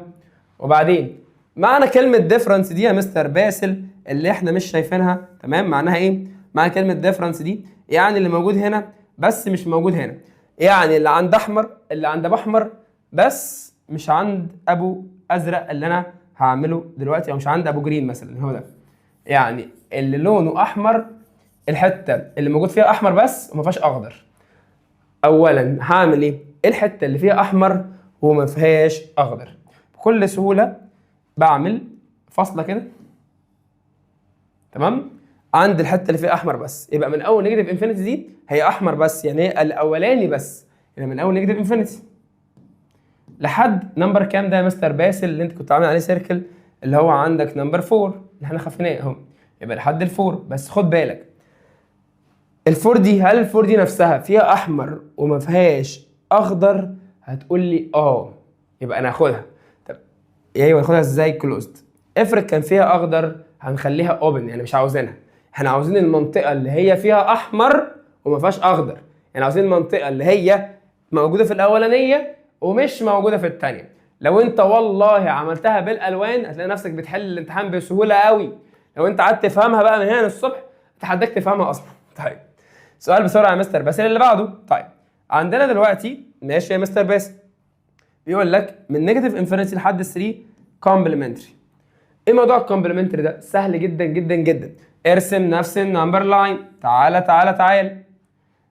وبعدين معنى كلمه ديفرنس دي يا مستر باسل اللي احنا مش شايفينها، تمام؟ معناها ايه؟ معنى كلمه ديفرنس دي يعني اللي موجود هنا بس مش موجود هنا، يعني اللي عند احمر اللي عند ابو احمر بس مش عند ابو ازرق اللي انا هعمله دلوقتي، او مش عند ابو جرين مثلا هو ده. يعني اللي لونه احمر الحته اللي موجود فيها احمر بس وما فيهاش اخضر. اولا هعمل ايه؟ الحته اللي فيها احمر وما فيهاش اخضر بكل سهوله بعمل فاصله كده، تمام؟ عند الحته اللي فيها احمر بس، يبقى من اول نيجاتيف انفينيتي دي هي احمر بس، يعني هي الاولاني بس، يعني من اول نيجاتيف انفينيتي لحد نمبر كام ده يا مستر باسل اللي انت كنت عامل عليه سيركل، اللي هو عندك نمبر 4 اللي احنا خفيناه اهو، يبقى لحد ال4. بس خد بالك ال4 دي، هل ال4 دي نفسها فيها احمر وما فيهاش اخضر؟ هتقول لي يبقى انا هاخدها. طب ايوه ناخدها ازاي؟ كلوزد. افرض كان فيها اخضر هنخليها اوبن، يعني مش عاوزينها، احنا عاوزين المنطقه اللي هي فيها احمر وما فيهاش اخضر، يعني عاوزين المنطقه اللي هي موجوده في الاولانيه ومش موجوده في الثانيه. لو انت والله عملتها بالالوان هتلاقي نفسك بتحل الامتحان بسهوله قوي. لو انت قعدت تفهمها بقى من هنا للصبح اتحداك تفهمها اصلا. طيب سؤال بسرعه يا مستر باسل اللي بعده. طيب عندنا دلوقتي ماشي يا مستر باسل، بيقول لك من نيجاتيف انفينيتي لحد 3 كومبلمنتري. ايه موضوع الكومبلمنتري ده؟ سهل جدا جدا جدا. ارسم نفس النمبر لاين، تعالى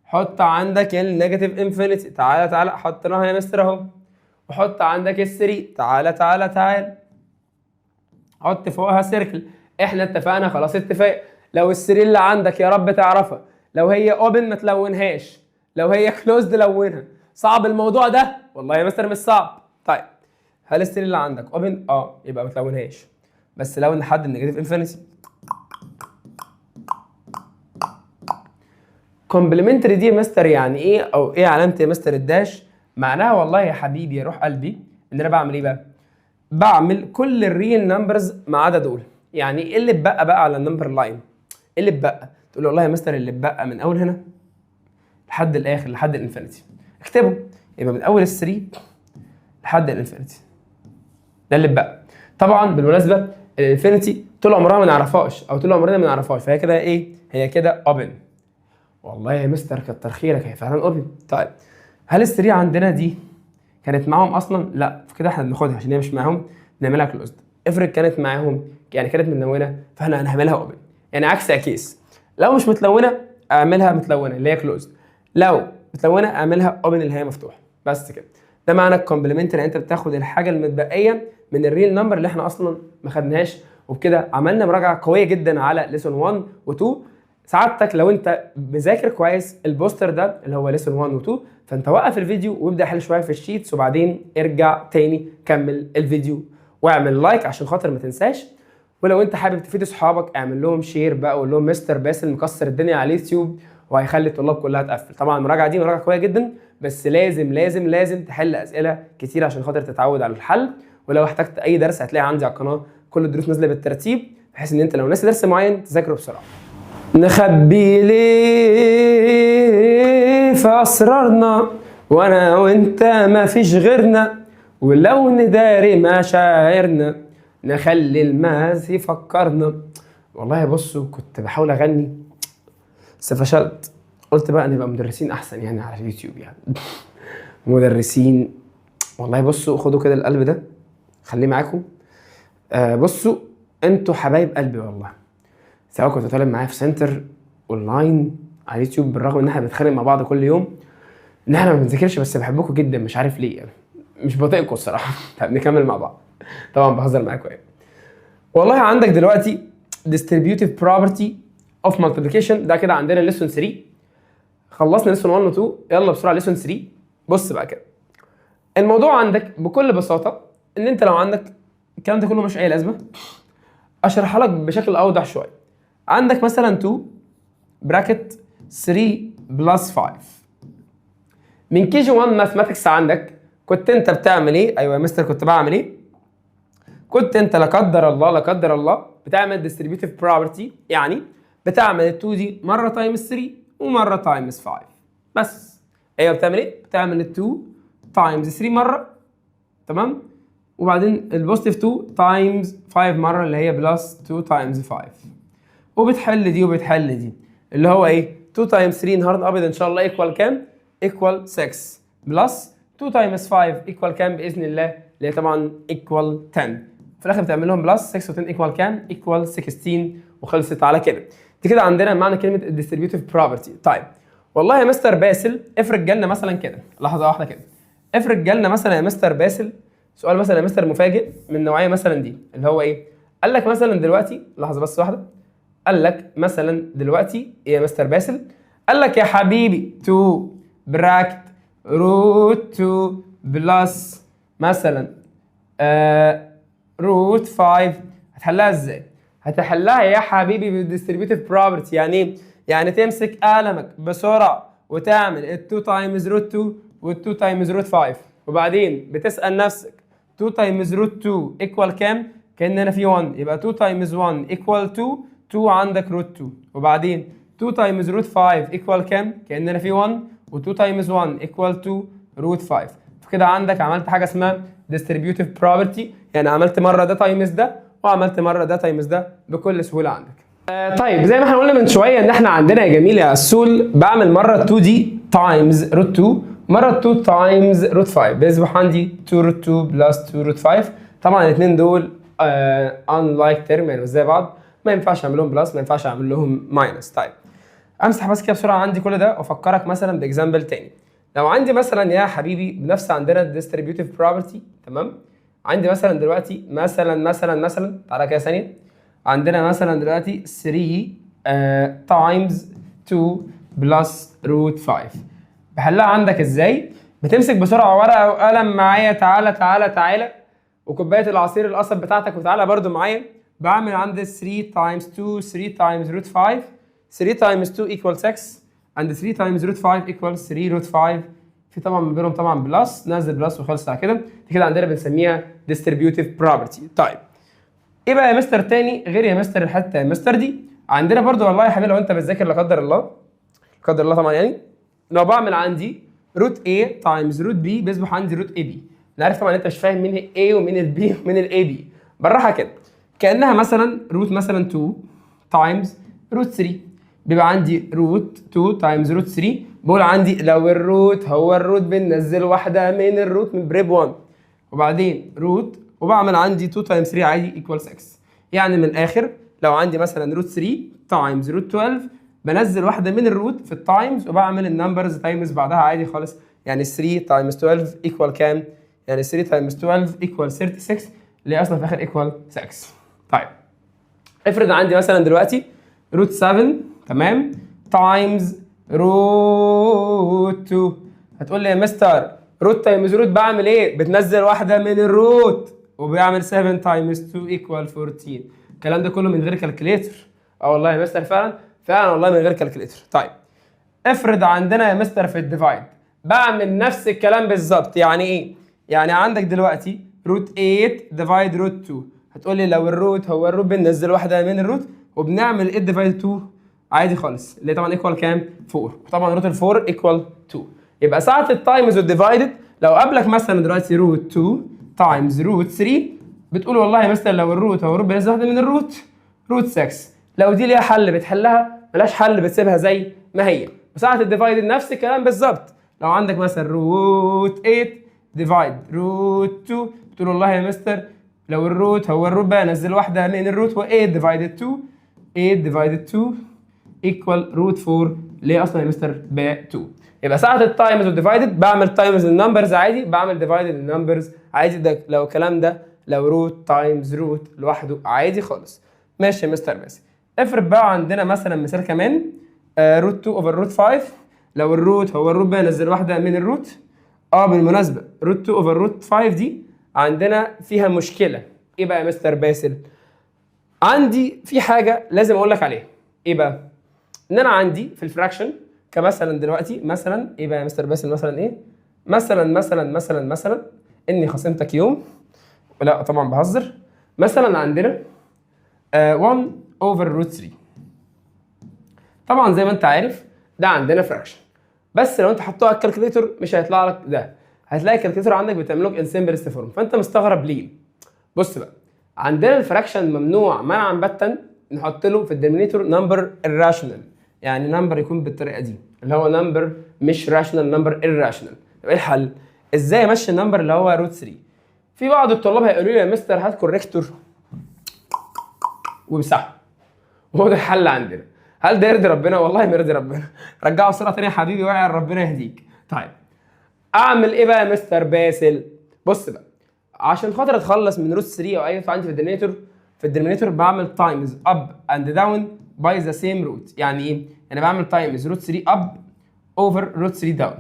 حط عندك النيجاتيف انفينيتي، تعالى حطيناها يا مستر اهو. وحط عندك ال3، تعالى حط فوقها سيركل. احنا اتفقنا خلاص اتفاق، لو ال3 اللي عندك يا رب تعرفها، لو هي اوبن ما تلونهاش، لو هي كلوزد لونها. صعب الموضوع ده؟ والله يا مستر مش صعب. طيب هل ال3 اللي عندك اوبن؟ يبقى ما تلونهاش، بس لون لحد النيجاتيف انفينيتي. كومبلمنتري دي يا مستر يعني ايه، او ايه علامه يا مستر الداش؟ معناها والله يا حبيبي يا روح قلبي ان انا بعمل ايه بقى؟ بعمل كل الريل نمبرز ما عدا دول. يعني ايه اللي اتبقى بقى على النمبر لاين؟ ايه اللي اتبقى؟ تقول له والله يا مستر اللي اتبقى من اول هنا لحد الاخر لحد الانفينيتي. اكتبه، يبقى من اول ال3 لحد الانفينيتي، ده اللي اتبقى. طبعا بالمناسبه الانفينيتي طول عمرها ما نعرفهاش، او طول عمرنا ما نعرفهاش، فهي كده ايه؟ هي كده اوبن. والله يا مستر كتر خيرك، هي فعلا اوبن. طيب هل ال3 عندنا دي كانت معاهم اصلا؟ لا، فكده احنا بناخدها عشان هي مش معاهم نعملها كلوزد. افرض كانت معاهم، يعني كانت متلونه، فاحنا هنعملها اوبن. يعني عكس اكيس، لو مش متلونه اعملها متلونه اللي هي كلوزد، لو متلونه اعملها اوبن اللي هي مفتوحه. بس كده، ده معنى الكومبلمنتري. انت بتاخد الحاجه المتبقيه من الريل نمبر اللي احنا اصلا ما خدناهاش. وبكده عملنا مراجعه قويه جدا على ليسون 1 و2. سعادتك لو انت مذاكر كويس البوستر ده اللي هو ليسون 1 و2، فانت وقف الفيديو وابدا حل شويه في الشيتس، وبعدين ارجع تاني كمل الفيديو واعمل لايك عشان خاطر ما تنساش. ولو انت حابب تفيد اصحابك اعمل لهم شير بقى، وقول لهم مستر باسل مكسر الدنيا على اليوتيوب، وهيخلي الطلاب كلها تقفل. طبعا المراجعه دي مراجعه قويه جدا، بس لازم تحل اسئله كتير عشان خاطر تتعود على الحل. ولو احتجت اي درس هتلاقي عندي على القناه كل الدروس نازله بالترتيب، بحيث ان انت لو ناسي درس معين تذاكره بسرعه. نخبي ليه في اسرارنا وانا وانت ما فيش غيرنا، ولو نداري مشاعرنا نخلي الماس يفكرنا. والله بصوا كنت بحاول اغني بس فشلت، قلت بقى نبقى مدرسين احسن يعني على اليوتيوب يعني. مدرسين. والله بصوا خدوا كده القلب ده خليه معاكم. بصوا انتوا حبايب قلبي والله، سواء كنت طالب معايا في سنتر اونلاين على اليوتيوب، بالرغم ان احنا بنتخانق مع بعض كل يوم ان احنا ما بنذاكرش، بس بحبكم جدا مش عارف ليه يعني، مش بطيقكم الصراحه. طب نكمل مع بعض، طبعا بهزر معاكم يعني. والله عندك دلوقتي distributive property of multiplication، ده كده عندنا ليسون 3. خلصنا ليسون 1 و 2، يلا بسرعه ليسون 3. بص بقى كده، الموضوع عندك بكل بساطه ان انت لو عندك الكلام ده كله مش اي لازمه، اشرحها لك بشكل اوضح شويه. عندك مثلا 2 براكت 3 بلس 5 من كي جي 1 ماثماتكس. عندك كنت انت بتعمل ايه؟ ايوه يا مستر كنت بعمل ايه؟ كنت انت لا قدر الله بتعمل ديستريبيوتيف بروبرتي، يعني بتعمل ال 2 دي مره تايمز 3 ومره تايمز 5 بس. ايوه بتعمل ايه؟ بتعمل ال 2 تايمز 3 مره، تمام، وبعدين البوزيتيف 2 تايمز 5 مره اللي هي بلس 2 تايمز 5، وبتحل دي وبتحل دي اللي هو ايه؟ 2 تايمز 3 النهارده ابيض ان شاء الله ايكوال كام؟ ايكوال 6 بلس 2 تايمز 5 ايكوال كام باذن الله؟ اللي هي طبعا ايكوال 10. في الاخر بتعمل لهم بلس 6 و10 ايكوال كام؟ ايكوال 16، وخلصت على كده. دي كده عندنا معنى كلمه الديستريبيوتيف بروبرتي. طيب والله يا مستر باسل افرض جالنا مثلا كده، لحظه واحده كده، افرض جالنا مثلا يا مستر باسل سؤال مثلا يا مستر مفاجئ من النوعيه مثلا دي اللي هو ايه؟ قال لك مثلا دلوقتي، لحظه بس واحده، قال لك مثلا دلوقتي ايه يا مستر باسل؟ قال لك يا حبيبي 2 براكت روت 2 بلس مثلا روت 5. هتحلها ازاي؟ هتحلها يا حبيبي بالديستريبيوتيف بروبرتي. يعني ايه؟ يعني تمسك قلمك بسرعه وتعمل ال 2 تايمز روت 2 وال 2 تايمز روت 5، وبعدين بتسال نفسك 2 تايمز روت 2 ايكوال كام؟ كان هنا في 1 يبقى 2 تايمز 1 ايكوال 2، 2 عندك روت 2، وبعدين 2 تايمز روت 5 ايكوال كام؟ كان هنا في 1 و2 تايمز 1 ايكوال 2 روت 5. فكده عندك عملت حاجه اسمها ديستريبيوتيف بروبرتي، يعني عملت مره ده تايمز ده وعملت مره ده تايمز ده بكل سهوله عندك. طيب زي ما احنا قلنا من شويه ان احنا عندنا يا جميل يا اسول بعمل مره 2 دي تايمز روت 2 مره 2 تايمز روت 5، بيصبح عندي 2 روت 2 بلس 2 روت 5. طبعا الاثنين دول unlike term يعني مش زي بعض، ما ينفعش اعمل لهم بلس، ما ينفعش اعمل لهم ماينس. طيب امسح بس كده بسرعه عندي كل ده وافكرك مثلا باكزامبل تاني. لو عندي مثلا يا حبيبي بنفس عندنا الديستريبيوتيف بروبرتي، تمام؟ عندي مثلا دلوقتي مثلا تعالى كده ثانيه، عندنا مثلا دلوقتي 3 تايمز 2 بلس روت 5. بحلها عندك ازاي؟ بتمسك بسرعه ورقه وقلم معايا، تعالى وكوبايه العصير القصب بتاعتك، وتعالى برده معايا. بعمل عندي 3 تايمز 2 3 تايمز روت 5. 3 تايمز 2 equal 6 and 3 تايمز روت 5 equals 3 روت 5. في طبعا من بينهم طبعا بلس، نزل بلس وخلص على كده. دي كده عندنا بنسميها distributive property. طيب ايه بقى يا مستر تاني غير يا مستر الحته يا مستر دي؟ عندنا برده والله يا حبيبي لو انت بتذاكر لا قدر الله، لا قدر الله طبعا يعني، لو بعمل عندي روت A تايمز روت B بيصبح عندي روت AB. انا عارف طبعا انت مش فاهم مين A ومين البي ومين الاي بي، بالراحه كده. كانها مثلا روت مثلا 2 تايمز روت 3، بيبقى عندي روت 2 تايمز روت 3. بقول عندي لو الروت هو الروت بننزل واحده من الروت من بريب 1، وبعدين روت وبعمل عندي 2 تايمز 3 عادي ايكوال 6. يعني من الاخر لو عندي مثلا روت 3 تايمز روت 12 بنزل واحده من الروت في التايمز وبعمل النمبرز تايمز بعدها عادي خالص. يعني 3 تايمز 12 ايكوال كام؟ يعني 3 تايمز 12 ايكوال 36 اللي هي اصلا في الاخر ايكوال 6. طيب افرض عندي مثلا دلوقتي روت 7 تمام تايمز روت 2. هتقول لي يا مستر روت تايمز روت بعمل ايه؟ بتنزل واحده من الروت وبيعمل 7 تايمز 2 ايكوال 14. الكلام ده كله من غير كالكليتر. اه والله يا مستر فعلا والله من غير كالكليتر. طيب افرض عندنا يا مستر في الديفايد بعمل نفس الكلام بالظبط. يعني ايه؟ يعني عندك دلوقتي روت 8 ديفايد روت 2. هتقول لي لو الروت هو الروت بننزل واحده من الروت وبنعمل 8 ديفايد 2 عادي خالص، اللي طبعا ايكوال كام؟ 4. وطبعا روت ال 4 ايكوال 2. يبقى ساعه التايمز والديفايدد لو قابلك مثلا دلوقتي روت 2 تايمز روت 3 بتقول والله يا مستر لو الروت هو الروت بننزل واحده من الروت روت 6. لو دي ليها حل بتحلها، ملهاش حل بتسيبها زي ما هي. وساعه الديفايدد نفس الكلام بالظبط. لو عندك مثلا روت 8 ديفايد روت 2 بتقول والله يا مستر لو الروت هو الروت بقى نزل واحده من الروت و 8 ديفايدد 2 8 ديفايدد 2 ايكوال روت 4 اللي هي اصلا يا مستر ب 2. يبقى ساعه التايمز والديفايدد بعمل تايمز النمبرز عادي، بعمل ديفايدد النمبرز عادي. ده لو الكلام ده لو روت تايمز روت لوحده عادي خالص. ماشي يا مستر باسم. افرض بقى عندنا مثلا مثال كمان روت 2 اوفر روت 5. لو الروت هو الروت بقى نزل واحده من الروت. بالمناسبه روت 2 اوفر روت 5 دي عندنا فيها مشكله. ايه بقى يا مستر باسل؟ عندي في حاجه لازم اقول لك عليها. ايه بقى؟ ان انا عندي في الفراكشن كمثلا دلوقتي مثلا ايه بقى يا مستر باسل؟ مثلا ايه؟ مثلا اني خصمتك يوم، لا طبعا بهزر. مثلا عندنا 1 اوفر روت 3. طبعا زي ما انت عارف ده عندنا فراكشن، بس لو انت حطوها على الكالكوليتر مش هيطلع لك ده. هتلاقي الكالكوليتر عندك بتعمل لك انسمبلست فورم، فانت مستغرب ليه؟ بص بقى، عندنا الفراكشن ممنوع منعا باتا نحط له في الدينومينيتور نمبر irrational. يعني نمبر يكون بالطريقه دي اللي هو نمبر مش راشونال، نمبر irrational. طب ايه الحل؟ ازاي امشي النمبر اللي هو روت 3؟ في بعض الطلاب هيقولوا لي يا مستر هات كوريكتور وامسحه، وهو ده الحل عندنا. هل ده يرضي ربنا؟ والله ما يرضي ربنا. رجعه الصوره تاني يا حبيبي وقع ربنا يهديك. طيب اعمل ايه بقى يا مستر باسل؟ بص بقى، عشان خاطر اتخلص من روت 3 او اي عندي في الدينومينيتور بعمل تايمز اب اند داون باي ذا سيم روت. يعني ايه؟ يعني بعمل تايمز روت 3 اب اوفر روت 3 داون.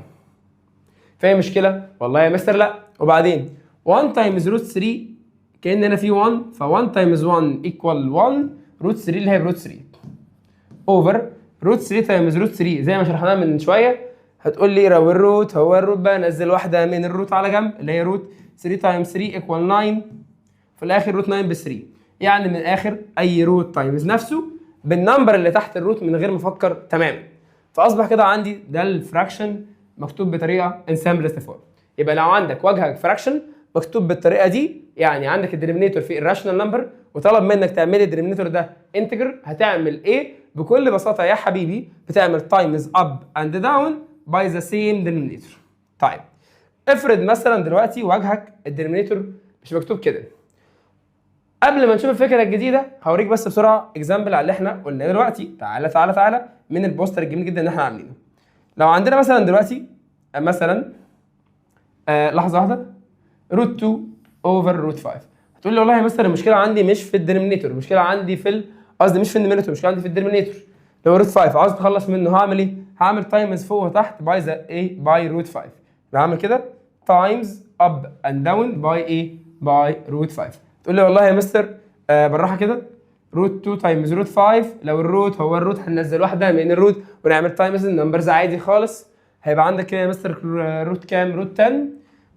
فاهم مشكله؟ والله يا مستر لا. وبعدين 1 تايمز روت 3 كان هنا في 1، ف 1 تايمز 1 ايكوال 1 روت 3 اللي هي بروت 3 اوفر روت 3 تايمز روت 3 زي ما شرحناها من شويه. هتقول لي لو الروت هو الروت بقى نزل واحده من الروت على جنب اللي هي روت 3 تايمز 3 ايكوال 9. في الاخر روت 9 ب 3. يعني من الاخر اي روت تايمز نفسه بالنمبر اللي تحت الروت من غير ما افكر تماما. فاصبح كده عندي ده الفراكشن مكتوب بطريقه انسمبلست فورم. يبقى لو عندك واجهك فراكشن مكتوب بالطريقه دي، يعني عندك الدينومينيتور فيه الراشونال نمبر وطلب منك تعمل الدينومينيتور ده انتجر، هتعمل ايه؟ بكل بساطه يا حبيبي بتعمل تايمز اب اند داون باي ذا سيم دينومينيتور. طيب افرض مثلا دلوقتي واجهك الدينومينيتور مش مكتوب كده، قبل ما نشوف الفكره الجديده هوريك بس بسرعه اكزامبل على اللي احنا قلناه دلوقتي. تعالى تعالى تعالى من البوستر الجميل جدا اللي احنا عاملينه. لو عندنا مثلا دلوقتي مثلا لحظه واحده روت 2 اوفر روت 5، هتقول لي والله يا مستر المشكله عندي مش في الدينومينيتور، المشكله عندي في قصدي مش في النومينيتور، المشكله عندي في الدينومينيتور. لو روت 5 عاوز اتخلص منه هعمل ايه؟ هعمل تايمز فوق وتحت باي ذا ايه؟ باي روت 5. بعمل كده تايمز اب اند داون باي ايه؟ باي روت 5. تقول لي والله يا مستر بالراحه كده، روت 2 تايمز روت 5، لو الروت هو الروت هننزل واحده من الروت ونعمل تايمز النمبرز عادي خالص. هيبقى عندك كده يا مستر روت كام؟ روت 10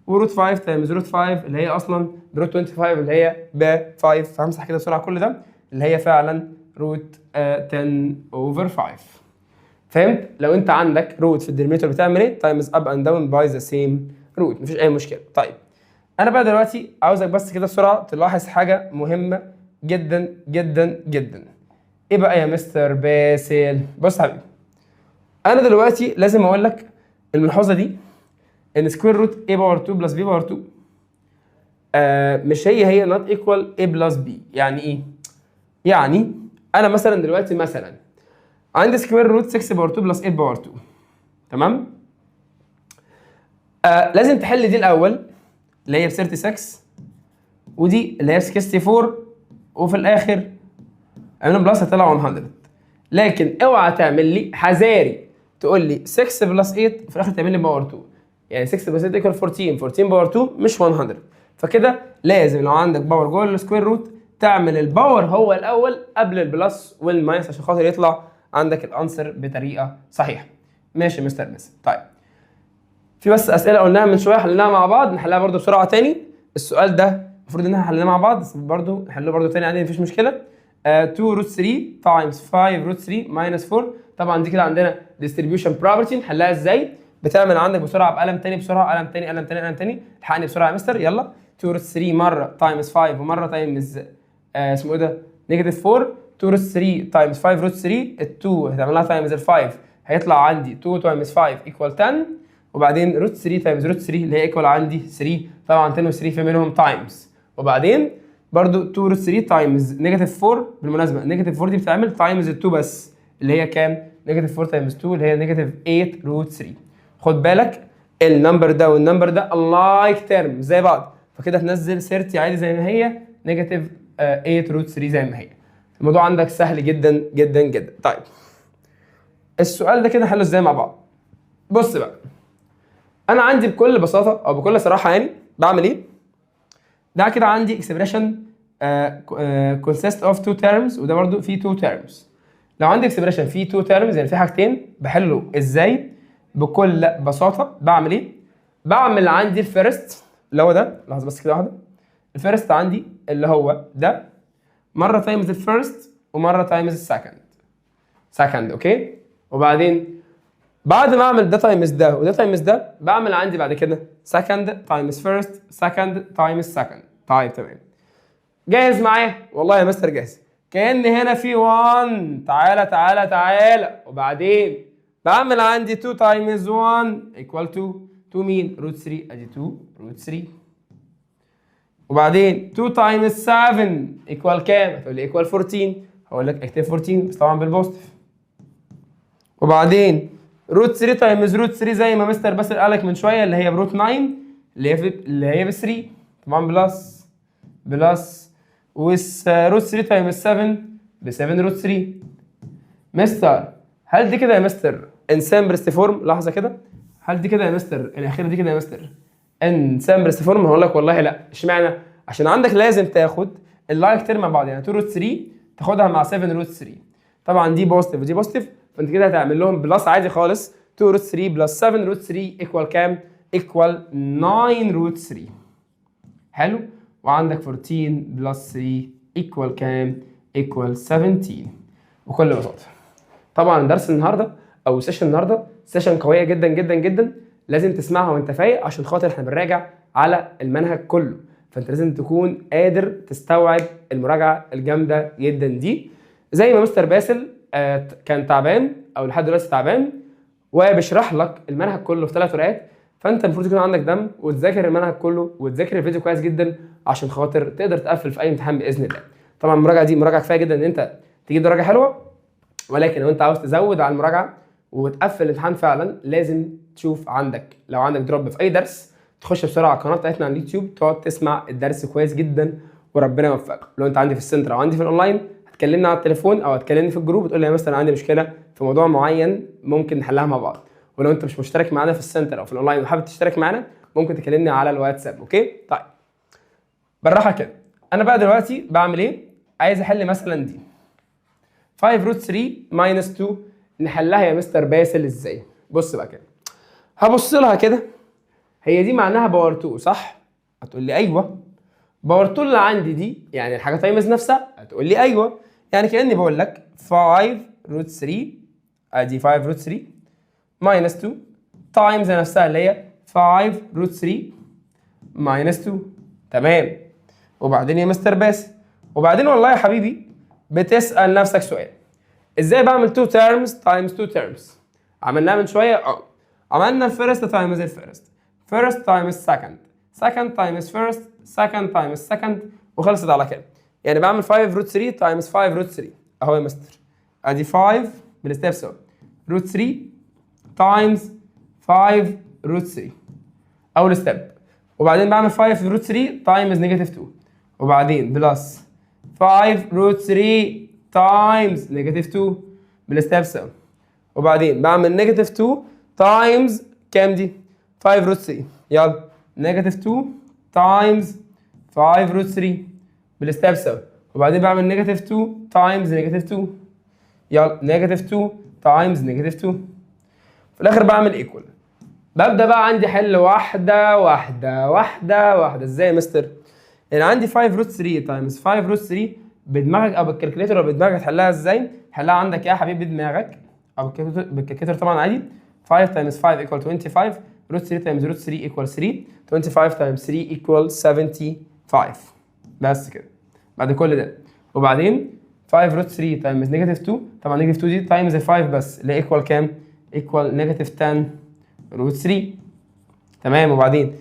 وروت 5 تايمز روت 5 اللي هي اصلا روت 25 اللي هي ب 5. فهمسح كده بسرعه كل ده اللي هي فعلا روت 10 اوفر 5. فهمت؟ لو انت عندك روت في الدينومينيتور بتعمل ايه؟ تايمز اب اند داون باي ذا سيم روت، مفيش اي مشكله. طيب انا بقى دلوقتي عاوزك بس كده بسرعه تلاحظ حاجه مهمه جدا جدا جدا. ايه بقى يا مستر باسل؟ بص يا حبيبي، انا دلوقتي لازم اقول لك الملحوظه دي، ان سكوير روت a باور 2 بلس b باور 2 مش هي نوت ايكوال a بلس b. يعني ايه؟ يعني انا مثلا دلوقتي مثلا عندي سكوير روت 6 باور 2 بلس 8 باور 2، تمام؟ لازم تحل دي الاول اللي هي ب 36 ودي اللي هي ب 64 وفي الاخر اعملهم بلس هتطلع 100. لكن اوعى تعمل لي حذاري تقول لي 6 بلس 8 وفي الاخر تعمل لي باور 2. يعني 6 بلس 8 ايكوال 14، 14 باور 2 مش 100. فكده لازم لو عندك باور جوه السكوير روت تعمل الباور هو الاول قبل البلس والماينس عشان خاطر يطلع عندك الانسر بطريقه صحيحه. ماشي يا مستر مس. طيب في بس اسئله قلناها من شويه حليناها مع بعض، نحلها برده بسرعه تاني. السؤال ده المفروض ان احنا حليناه مع بعض بس برده نحله برده تاني عادي مفيش مشكله. 2 روت 3 تايمز 5 روت 3 ماينس 4. طبعا دي كده عندنا ديستريبيوشن بروبرتي، نحلها ازاي؟ بتعمل عندك بسرعه بقلم تاني بسرعه، قلم تاني قلم تاني قلم تاني، الحقني بسرعه يا مستر يلا. 2 روت 3 مره تايمز 5 ومره تايمز اسمه ايه ده؟ نيجاتيف 4. 2 روت 3 تايمز 5 روت 3، ال 2 هتعملها تايمز ال 5 هيطلع عندي 2 تايمز 5 ايكوال 10، وبعدين روت 3 تايمز روت 3 اللي هي ايكوال عندي 3. طبعا 10 و 3 في منهم تايمز، وبعدين برضو 2 روت 3 تايمز نيجاتيف 4. بالمناسبه نيجاتيف 4 دي بتعمل تايمز ال 2 بس اللي هي كام؟ نيجاتيف 4 تايمز 2 اللي هي نيجاتيف 8 روت 3. خد بالك النمبر ده والنمبر ده alike تيرم زي بعض، فكده هتنزل 30 عادي زي ما هي، نيجاتيف 8 روت 3 زي ما هي. الموضوع عندك سهل جدا جدا جدا. طيب السؤال ده كده نحله ازاي مع بعض؟ بص بقى، انا عندي بكل بساطه او بكل صراحه يعني بعمل ايه؟ ده كده عندي expression consist of two terms وده برضو فيه two terms. لو عندي expression فيه two terms يعني في حاجتين، بحله ازاي؟ بكل بساطه بعمل ايه؟ بعمل عندي الفيرست اللي هو ده، لحظه بس كده واحده. الفيرست عندي اللي هو ده مره تايمز الفيرست ومره تايمز السكند. اوكي؟ وبعدين بعد ما اعمل ده تايمز ده وده تايمز ده بعمل عندي بعد كده سكند تايمز فيرست سكند تايمز سكند. طيب تمام، جاهز معايا؟ والله يا مستر جاهز. كأن هنا في 1 تعالى تعالى تعالى، وبعدين بعمل عندي 2 تايمز 1 ايكوال 2. 2 مين؟ روت 3، ادي 2 روت 3. وبعدين 2 تايمز 7 ايكوال كام؟ هتقول لي ايكوال 14. هقول لك اكتب 14 بس طبعا بالبوزيتيف. وبعدين روت 3 تايمز روت 3 زي ما مستر باسل قالك من شويه اللي هي بروت 9 اللي هي ب 3 طبعا بلس روت 3 تايمز 7 ب 7 روت 3. مستر هل دي كده يا مستر ان سامبرست فورم؟ لحظه كده، هل دي كده يا مستر الاخيره دي كده يا مستر ان سامبرست فورم؟ هقول لك والله لا. اشمعنى؟ عشان عندك لازم تاخد اللايك تيرم مع بعض، يعني 2 روت 3 تاخدها مع 7 روت 3. طبعا دي بوزيتيف ودي بوزيتيف، فانت كده هتعمل لهم بلس عادي خالص. 2 روت 3 بلس 7 روت 3 ايكوال كام؟ ايكوال 9 روت 3. حلو. وعندك 14 بلس 3 ايكوال كام؟ ايكوال 17 بكل بساطه. طبعا درس النهارده او سيشن النهارده سيشن قويه جدا جدا جدا، لازم تسمعها وانت فايق عشان خاطر احنا بنراجع على المنهج كله، فانت لازم تكون قادر تستوعب المراجعه الجامده جدا دي. زي ما مستر باسل كان تعبان او لحد دلوقتي تعبان وبيشرح لك المنهج كله في 3 ورقات، فانت المفروض يكون عندك دم وتذاكر المنهج كله وتذاكر الفيديو كويس جدا عشان خاطر تقدر تقفل في اي امتحان باذن الله. طبعا المراجعه دي مراجعه كفايه جدا ان انت تجيب درجه حلوه، ولكن لو انت عاوز تزود على المراجعه وتقفل الامتحان فعلا لازم تشوف عندك، لو عندك دروب في اي درس تخش بسرعه على القناه بتاعتنا على اليوتيوب تقعد تسمع الدرس كويس جدا وربنا يوفقك. لو انت عندي في السنتر او عندي في الاونلاين هتكلمنا على التليفون او هتكلمني في الجروب وتقول لي يا مستر انا عندي مشكله في موضوع معين ممكن نحلها مع بعض. ولو انت مش مشترك معانا في السنتر او في الاونلاين وحابب تشترك معانا ممكن تكلمني على الواتساب. اوكي طيب بالراحه كده. انا بقى دلوقتي بعمل ايه؟ عايز احل مثلا دي 5 روت 3 ماينس 2. نحلها يا مستر باسل ازاي؟ بص بقى كده، هبص لها كده، هي دي معناها باور 2 صح؟ هتقول لي ايوه. باور 2 اللي عندي دي يعني الحاجه تايمز نفسها، هتقول لي ايوه. يعني كاني بقول لك 5 روت 3 ادي 5 روت 3 ماينس 2 تايمز نفسها اللي هي 5 روت 3 ماينس 2. تمام. وبعدين يا مستر باسل، وبعدين والله يا حبيبي بتسال نفسك سؤال، ازاي بعمل 2 terms times 2 terms؟ عملناها من شويه عملنا الفيرست تايمز الفيرست، فيرست تايمز سكند، سكند تايمز فيرست، سكند تايمز سكند، وخلصت على كده. يعني بعمل 5 روت 3 تايمز 5 روت 3 اهو يا مستر، ادي 5 بالستيب سوا روت 3 تايمز 5 روت 3 اول ستيب، وبعدين بعمل 5 روت 3 تايمز نيجاتيف 2، وبعدين بلس 5 روت 3 تايمز نيجاتيف 2 بالستيب سوا، وبعدين بعمل نيجاتيف 2 تايمز كام دي؟ 5 روت 3. يلا نيجاتيف 2 تايمز 5 روت 3 بالستيب سوا، وبعدين بعمل نيجاتيف 2 تايمز نيجاتيف 2. يلا نيجاتيف 2 تايمز نيجاتيف 2. في الاخر بعمل ايكوال. ببدا بقى عندي حل واحده واحده واحده واحده. ازاي يا مستر؟ يعني عندي 5 روت 3 تايمز 5 روت 3 بدماغك او بالكالكوليتر او بدماغك هتحلها ازاي؟ حلها عندك يا حبيبي بدماغك او بالكالكوليتر طبعا عادي. 5 تايمز 5 ايكوال 25، روت 3 تايمز روت 3 ايكوال 3، 25 تايمز 3 ايكوال 75. بس كده بعد كل ده. وبعدين 5 روت 3 تايمز نيجاتيف 2، طبعا نيجاتيف 2 دي تايمز 5 بس اللي ايكوال كام؟ ايكوال نيجاتيف 10 روت 3. تمام. وبعدين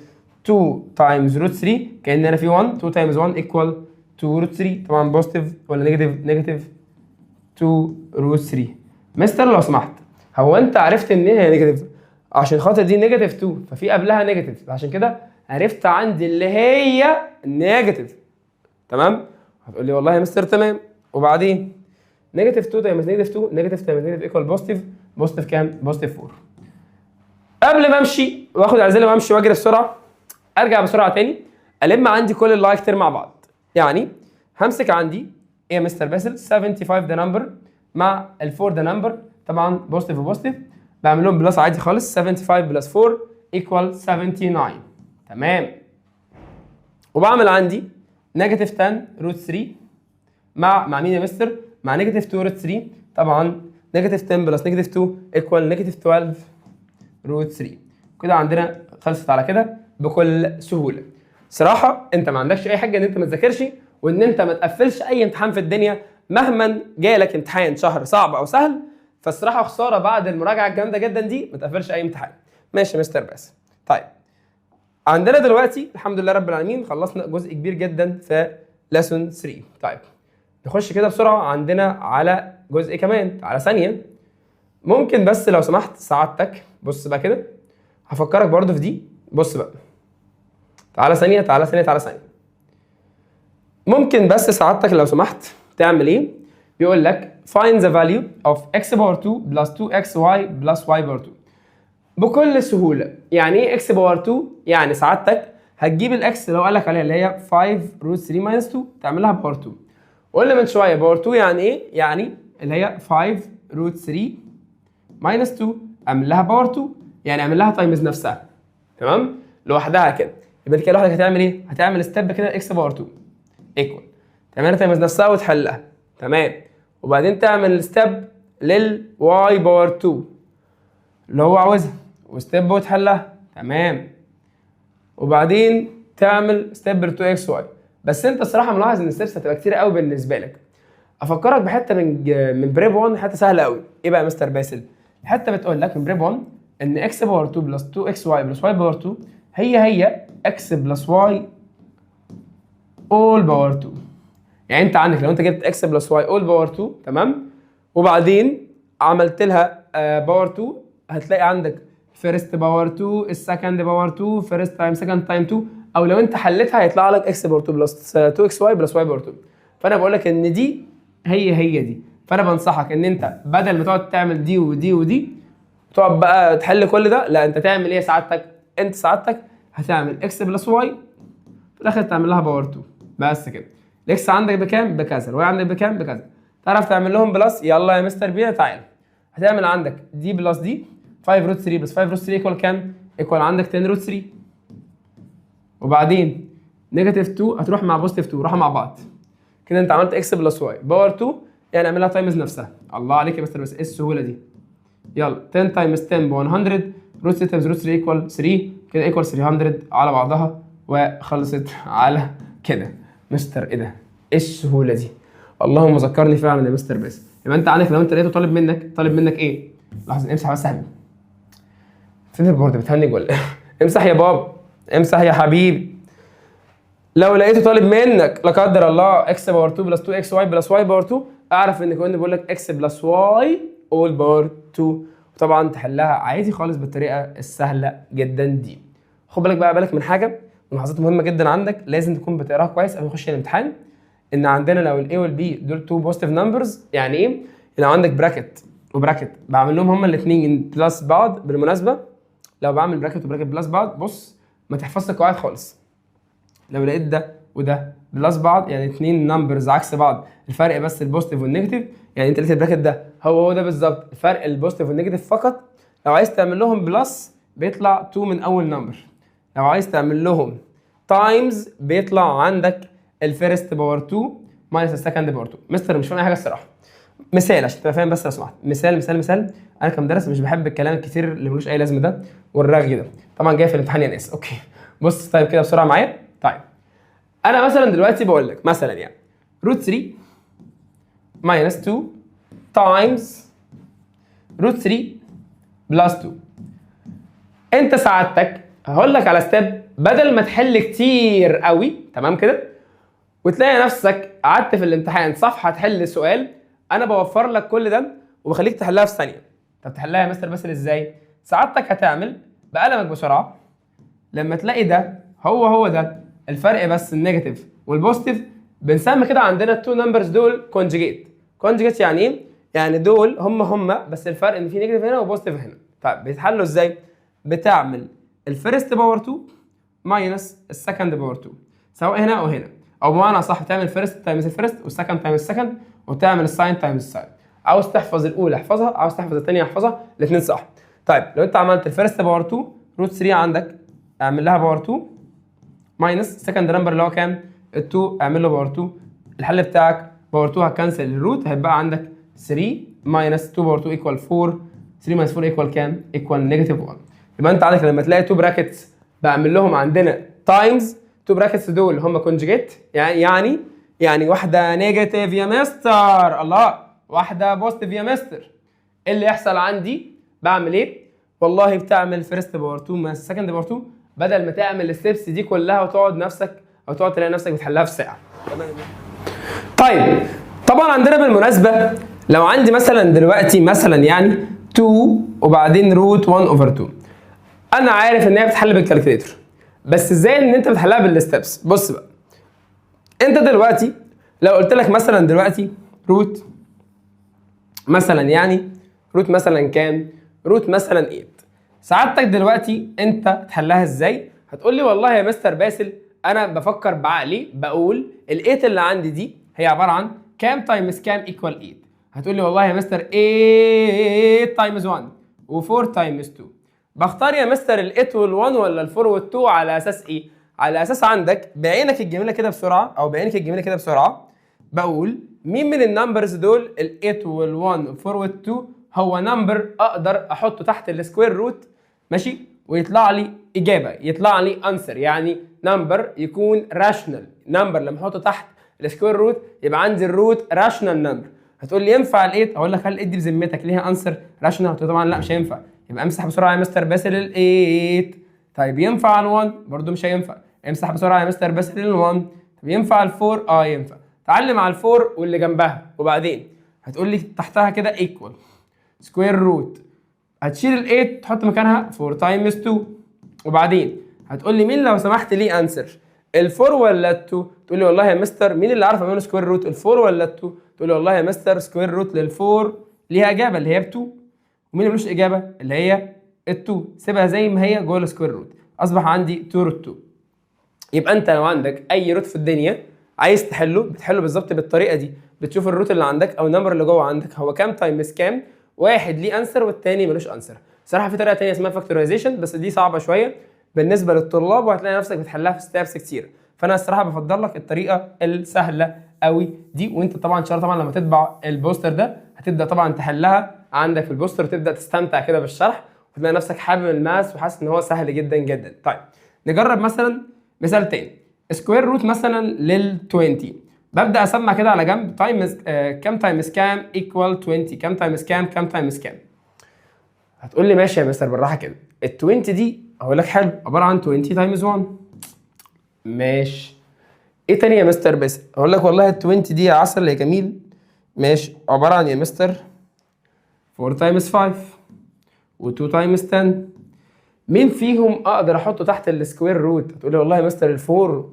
2 تايمز روت 3 كان انا في 1، 2 تايمز 1 ايكوال 2 روت 3، طبعا بوزيتيف ولا نيجاتيف؟ نيجاتيف 2 روت 3. مستر لو سمحت، هو انت عرفت ان هي نيجاتيف عشان خاطر دي نيجاتيف 2 ففي قبلها نيجاتيف، عشان كده عرفت عندي اللي هي نيجاتيف. تمام. هتقول لي والله يا مستر تمام. وبعدين نيجاتيف 2 تايمز نيجاتيف 2، نيجاتيف تايمز نيجاتيف ايكوال بوزيتيف، بوزيتيف كام؟ بوزيتيف 4. قبل ما امشي واخد عزله وامشي واجري بسرعه، ارجع بسرعه تاني الم عندي كل اللايك كتير مع بعض. يعني همسك عندي ايه يا مستر باسل؟ 75 ده نمبر مع ال4 ده نمبر، طبعا بوزيتيف وبوزيتيف، بعمل لهم بلس عادي خالص. 75 بلس 4 ايكوال 79. تمام. وبعمل عندي نيجاتيف 10 روت 3 مع مين يا مستر؟ مع نيجاتيف 2 روت 3، طبعا نيجاتيف 10 بلس نيجاتيف 2 ايكوال نيجاتيف 12 روت 3. كده عندنا خلصت على كده بكل سهوله. صراحه انت ما عندكش اي حاجه ان انت ما تذاكرش وان انت ما تقفلش اي امتحان في الدنيا مهما جالك امتحان شهر صعب او سهل. فالصراحه خساره بعد المراجعه الجامده جدا دي ما تقفلش اي امتحان. ماشي يا مستر باسل. طيب عندنا دلوقتي الحمد لله رب العالمين خلصنا جزء كبير جدا في ليسون 3. طيب نخش كده بسرعه عندنا على جزء كمان على ثانيه. ممكن بس لو سمحت سعادتك بص بقى كده، هفكرك برضو في دي. بص بقى تعالى ثانيه تعالى ثانيه تعالى ثانيه. ممكن بس سعادتك لو سمحت تعمل ايه؟ بيقول لك find the value of x باور 2 plus 2xy plus y باور 2. بكل سهوله يعني ايه x باور 2؟ يعني سعادتك هتجيب الاكس لو قال لك عليها اللي هي 5 روت 3 minus 2 تعملها باور 2. قلنا من شويه باور 2 يعني ايه؟ يعني اللي هي 5 روت 3 minus 2 اعمل لها باور 2، يعني اعمل لها تايمز نفسها. تمام؟ لوحدها كده. يبقى كده لوحدك هتعمل ايه؟ هتعمل ستيب كده x باور 2 ايكوال تعملها تايمز نفسها وتحلها. تمام. وبعدين تعمل ستيب للواي باور 2 اللي هو عاوزها وستيب وتحلها. تمام. وبعدين تعمل ستيب ل 2 اكس واي. بس انت الصراحه ملاحظ ان الستبس هتبقى كتير قوي بالنسبه لك. افكرك بحته من بريب 1، حته سهله قوي. ايه بقى يا مستر باسل؟ الحته بتقول لك من بريب 1 ان اكس باور 2 بلس 2 اكس واي بلس واي باور 2 هي اكس بلس واي all باور 2. يعني انت عندك لو انت جبت x بلس y all باور 2 تمام، وبعدين عملت لها باور 2 هتلاقي عندك first باور 2 السكند باور 2 first تايم second تايم 2، او لو انت حلتها هيطلع لك x باور 2 بلس 2xy بلس y باور 2. فانا بقول لك ان دي هي دي. فانا بنصحك ان انت بدل ما تقعد تعمل دي ودي ودي تقعد بقى تحل كل ده، لا انت تعمل ايه سعادتك؟ انت سعادتك هتعمل x بلس y في الاخر تعمل لها باور 2 بس كده. الاكس عندك بكام؟ بكذا. الواي عندك بكام؟ بكذا. تعرف تعمل لهم بلس؟ يلا يا مستر بينا تعال. هتعمل عندك دي بلس دي 5 روت 3 بلس 5 روت 3 ايكوال كام؟ ايكوال عندك 10 روت 3. وبعدين نيجاتيف 2 هتروح مع بوزيتيف 2 راحوا مع بعض. كده انت عملت اكس بلس واي باور 2 يعني اعملها تايمز نفسها. الله عليك يا مستر، بس ايه السهوله دي؟ يلا 10 تايمز 10 ب 100 روت 3 تايمز روت 3 ايكوال 3 كده ايكوال 300 على بعضها وخلصت على كده. مستر ايه ده؟ ايه السهوله دي؟ اللهم ذكرني فعلا يا مستر باسم. يبقى انت عندك لو انت لقيته طالب منك ايه؟ لحظه امسح بس يا حبيبي. فين البورد بتهنج ولا ايه؟ امسح يا بابا، امسح يا حبيبي. لو لقيته طالب منك لا قدر الله اكس باور 2 بلس 2 اكس واي بلس واي باور 2 اعرف ان كمان بيقول لك اكس بلس واي اول باور 2. وطبعا تحلها عادي خالص بالطريقه السهله جدا دي. خد بالك من حاجه ملاحظات مهمه جدا عندك لازم تكون بتقراها كويس قبل ما تخش الامتحان. ان عندنا لو الاي والبي دول تو بوزيتيف نمبرز يعني ايه؟ لو عندك براكت وبراكت بعمل لهم هما الاثنين بلس بعض. بالمناسبه لو بعمل براكت وبراكت بلس بعض بص ما تحفظش القواعد خالص. لو لقيت ده وده بلس بعض يعني اثنين نمبرز عكس بعض الفرق بس البوزيتيف والنيجاتيف، يعني انت لقيت البراكت ده هو ده بالظبط الفرق البوزيتيف والنيجاتيف فقط. لو عايز تعمل لهم بلس بيطلع 2 من اول نمبر. لو عايز تعمل لهم تايمز بيطلع عندك الفيرست باور 2 ماينس السكند باور 2. مستر مش فاهم اي حاجه الصراحه. مثال عشان تبقى فاهم بس لو سمحت. مثال انا كمدرس مش بحب الكلام الكتير اللي ملوش اي لازمه ده والرغي ده. طبعا جاي في الامتحان يا ناس. اوكي بص طيب كده بسرعه معايا. طيب انا مثلا دلوقتي بقول لك مثلا يعني روت 3 ماينس 2 تايمز روت 3 بلس 2. انت سعادتك هقول لك على ستيب بدل ما تحل كتير قوي تمام كده وتلاقي نفسك قعدت في الامتحان صفحه تحل سؤال، انا بوفر لك كل ده وبخليك تحلها في ثانيه. طب تحلها يا مستر باسل ازاي؟ سعادتك هتعمل بقلمك بسرعه لما تلاقي ده هو ده الفرق بس النيجاتيف والبوزيتيف بنسمي كده عندنا التو نمبرز دول كونجيجيت. كونجيجيت يعني ايه؟ يعني دول هم بس الفرق ان في نيجاتيف هنا وبوزيتيف هنا. طيب بيتحلوا ازاي؟ بتعمل الفيرست باور 2 ماينس السكند باور 2 سواء هنا او هنا، او بمعنى صح بتعمل الفيرست تايمز الفيرست والسكند تايمز السكند وتعمل الساين تايمز الساين. عاوز تحفظ الاولى احفظها، عاوز تحفظ الثانيه احفظها، الاثنين صح. طيب لو انت عملت الفيرست باور 2 روت 3 عندك اعمل لها باور 2 ماينس سكند نمبر اللي هو كام؟ ال2 اعمل له باور 2. الحل بتاعك باور 2 هتكنسل الروت هيبقى عندك 3 ماينس 2 باور 2 ايكوال 4. 3 ماينس 4 ايكوال كام؟ ايكوال نيجاتيف 1. يبقى انت عندك لما تلاقي 2 براكتس بعمل لهم عندنا تايمز 2 براكتس دول هم كونجيجيت يعني واحده نيجاتيف يا مستر الله واحده بوزيتيف يا مستر. ايه اللي يحصل عندي؟ بعمل ايه؟ والله بتعمل فيرست باور 2 ماينس سكند باور 2 بدل ما تعمل الستبس دي كلها وتقعد تلاقي نفسك بتحلها في ساعه. طيب طبعا عندنا بالمناسبه لو عندي مثلا دلوقتي مثلا يعني 2 وبعدين روت 1 اوفر 2 انا عارف ان هي بتتحل بالكالكوليتر بس ازاي ان انت بتحلها بالستبس؟ بص بقى انت دلوقتي لو قلت لك مثلا دلوقتي روت مثلا يعني روت مثلا كام؟ روت مثلا 8. سعادتك دلوقتي انت تحلها ازاي؟ هتقول لي والله يا مستر باسل انا بفكر بعقلي بقول ال8 اللي عندي دي هي عباره عن كام تايمز كام ايكوال 8. هتقول لي والله يا مستر 8 تايمز 1 و4 تايمز 2. بختار يا مستر ال8 وال1 ولا ال4 وال2 على اساس ايه؟ على اساس عندك بعينك الجميله كده بسرعه بقول مين من النمبرز دول ال8 وال1 وال4 وال2 هو نمبر اقدر احطه تحت السكوير روت ماشي ويطلع لي اجابه، يطلع لي انسر، يعني نمبر يكون راشنال. نمبر لما احطه تحت السكوير روت يبقى عندي الروت راشنال نمبر. هتقول لي ينفع ال8؟ اقول لك هل ال8 دي بذمتك ليها انسر راشنال؟ هتقول طبعا لا مش هينفع. يبقى امسح بسرعه يا مستر باسل ال8. طيب ينفع ال1؟ برده مش هينفع. امسح بسرعه يا مستر باسل ال1. طب ينفع الفور؟ اه ينفع. تعلم على الفور واللي جنبها، وبعدين هتقول لي تحتها كده ايكوال سكوير روت، هتشيل ال 8 تحط مكانها 4 تايمز 2، وبعدين هتقول لي مين لو سمحت لي انسر، ال4 ولا ال2؟ تقول لي والله يا مستر مين اللي عارف اعمله سكوير روت، ال4 ولا ال2؟ تقول لي والله يا مستر سكوير روت لل4 ليها اجابه اللي هي ب2، ومين اللي ملوش اجابه اللي هي ال2، سيبها زي ما هي جوه السكوير روت، اصبح عندي 2 روت 2. يبقى انت لو عندك اي روت في الدنيا عايز تحله، بتحله بالظبط بالطريقه دي، بتشوف الروت اللي عندك او النمبر اللي جوه عندك هو كام تايمز كام، واحد ليه انسر والتاني ملوش انسر. صراحه في طريقه تانيه اسمها فاكتورايزيشن بس دي صعبه شويه بالنسبه للطلاب، وهتلاقي نفسك بتحلها في ستابس كتير، فانا الصراحه بفضل لك الطريقه السهله قوي دي. وانت طبعا ان شاء الله طبعا لما تطبع البوستر ده هتبدا طبعا تحلها عندك في البوستر، وتبدا تستمتع كده بالشرح، وتلاقي نفسك حابب الماس وحاسس ان هو سهل جدا جدا. طيب نجرب مثلا مثال تاني، سكوير روت مثلا لل 20، ببدا اسمع كده على جنب تايمز كام تايمز كام ايكوال 20، كام تايمز كام كام تايمز كام. هتقول لي ماشي يا مستر بالراحه كده، ال 20 دي اقول لك حلو عباره عن 20 تايمز 1. ماشي. ايه تاني يا مستر؟ بس اقول لك والله ال 20 دي يا عسل يا جميل، ماشي عباره عن يا مستر 4 تايمز 5 و2 تايمز 10. مين فيهم اقدر احطه تحت السكوير روت؟ هتقول لي والله يا مستر الفور،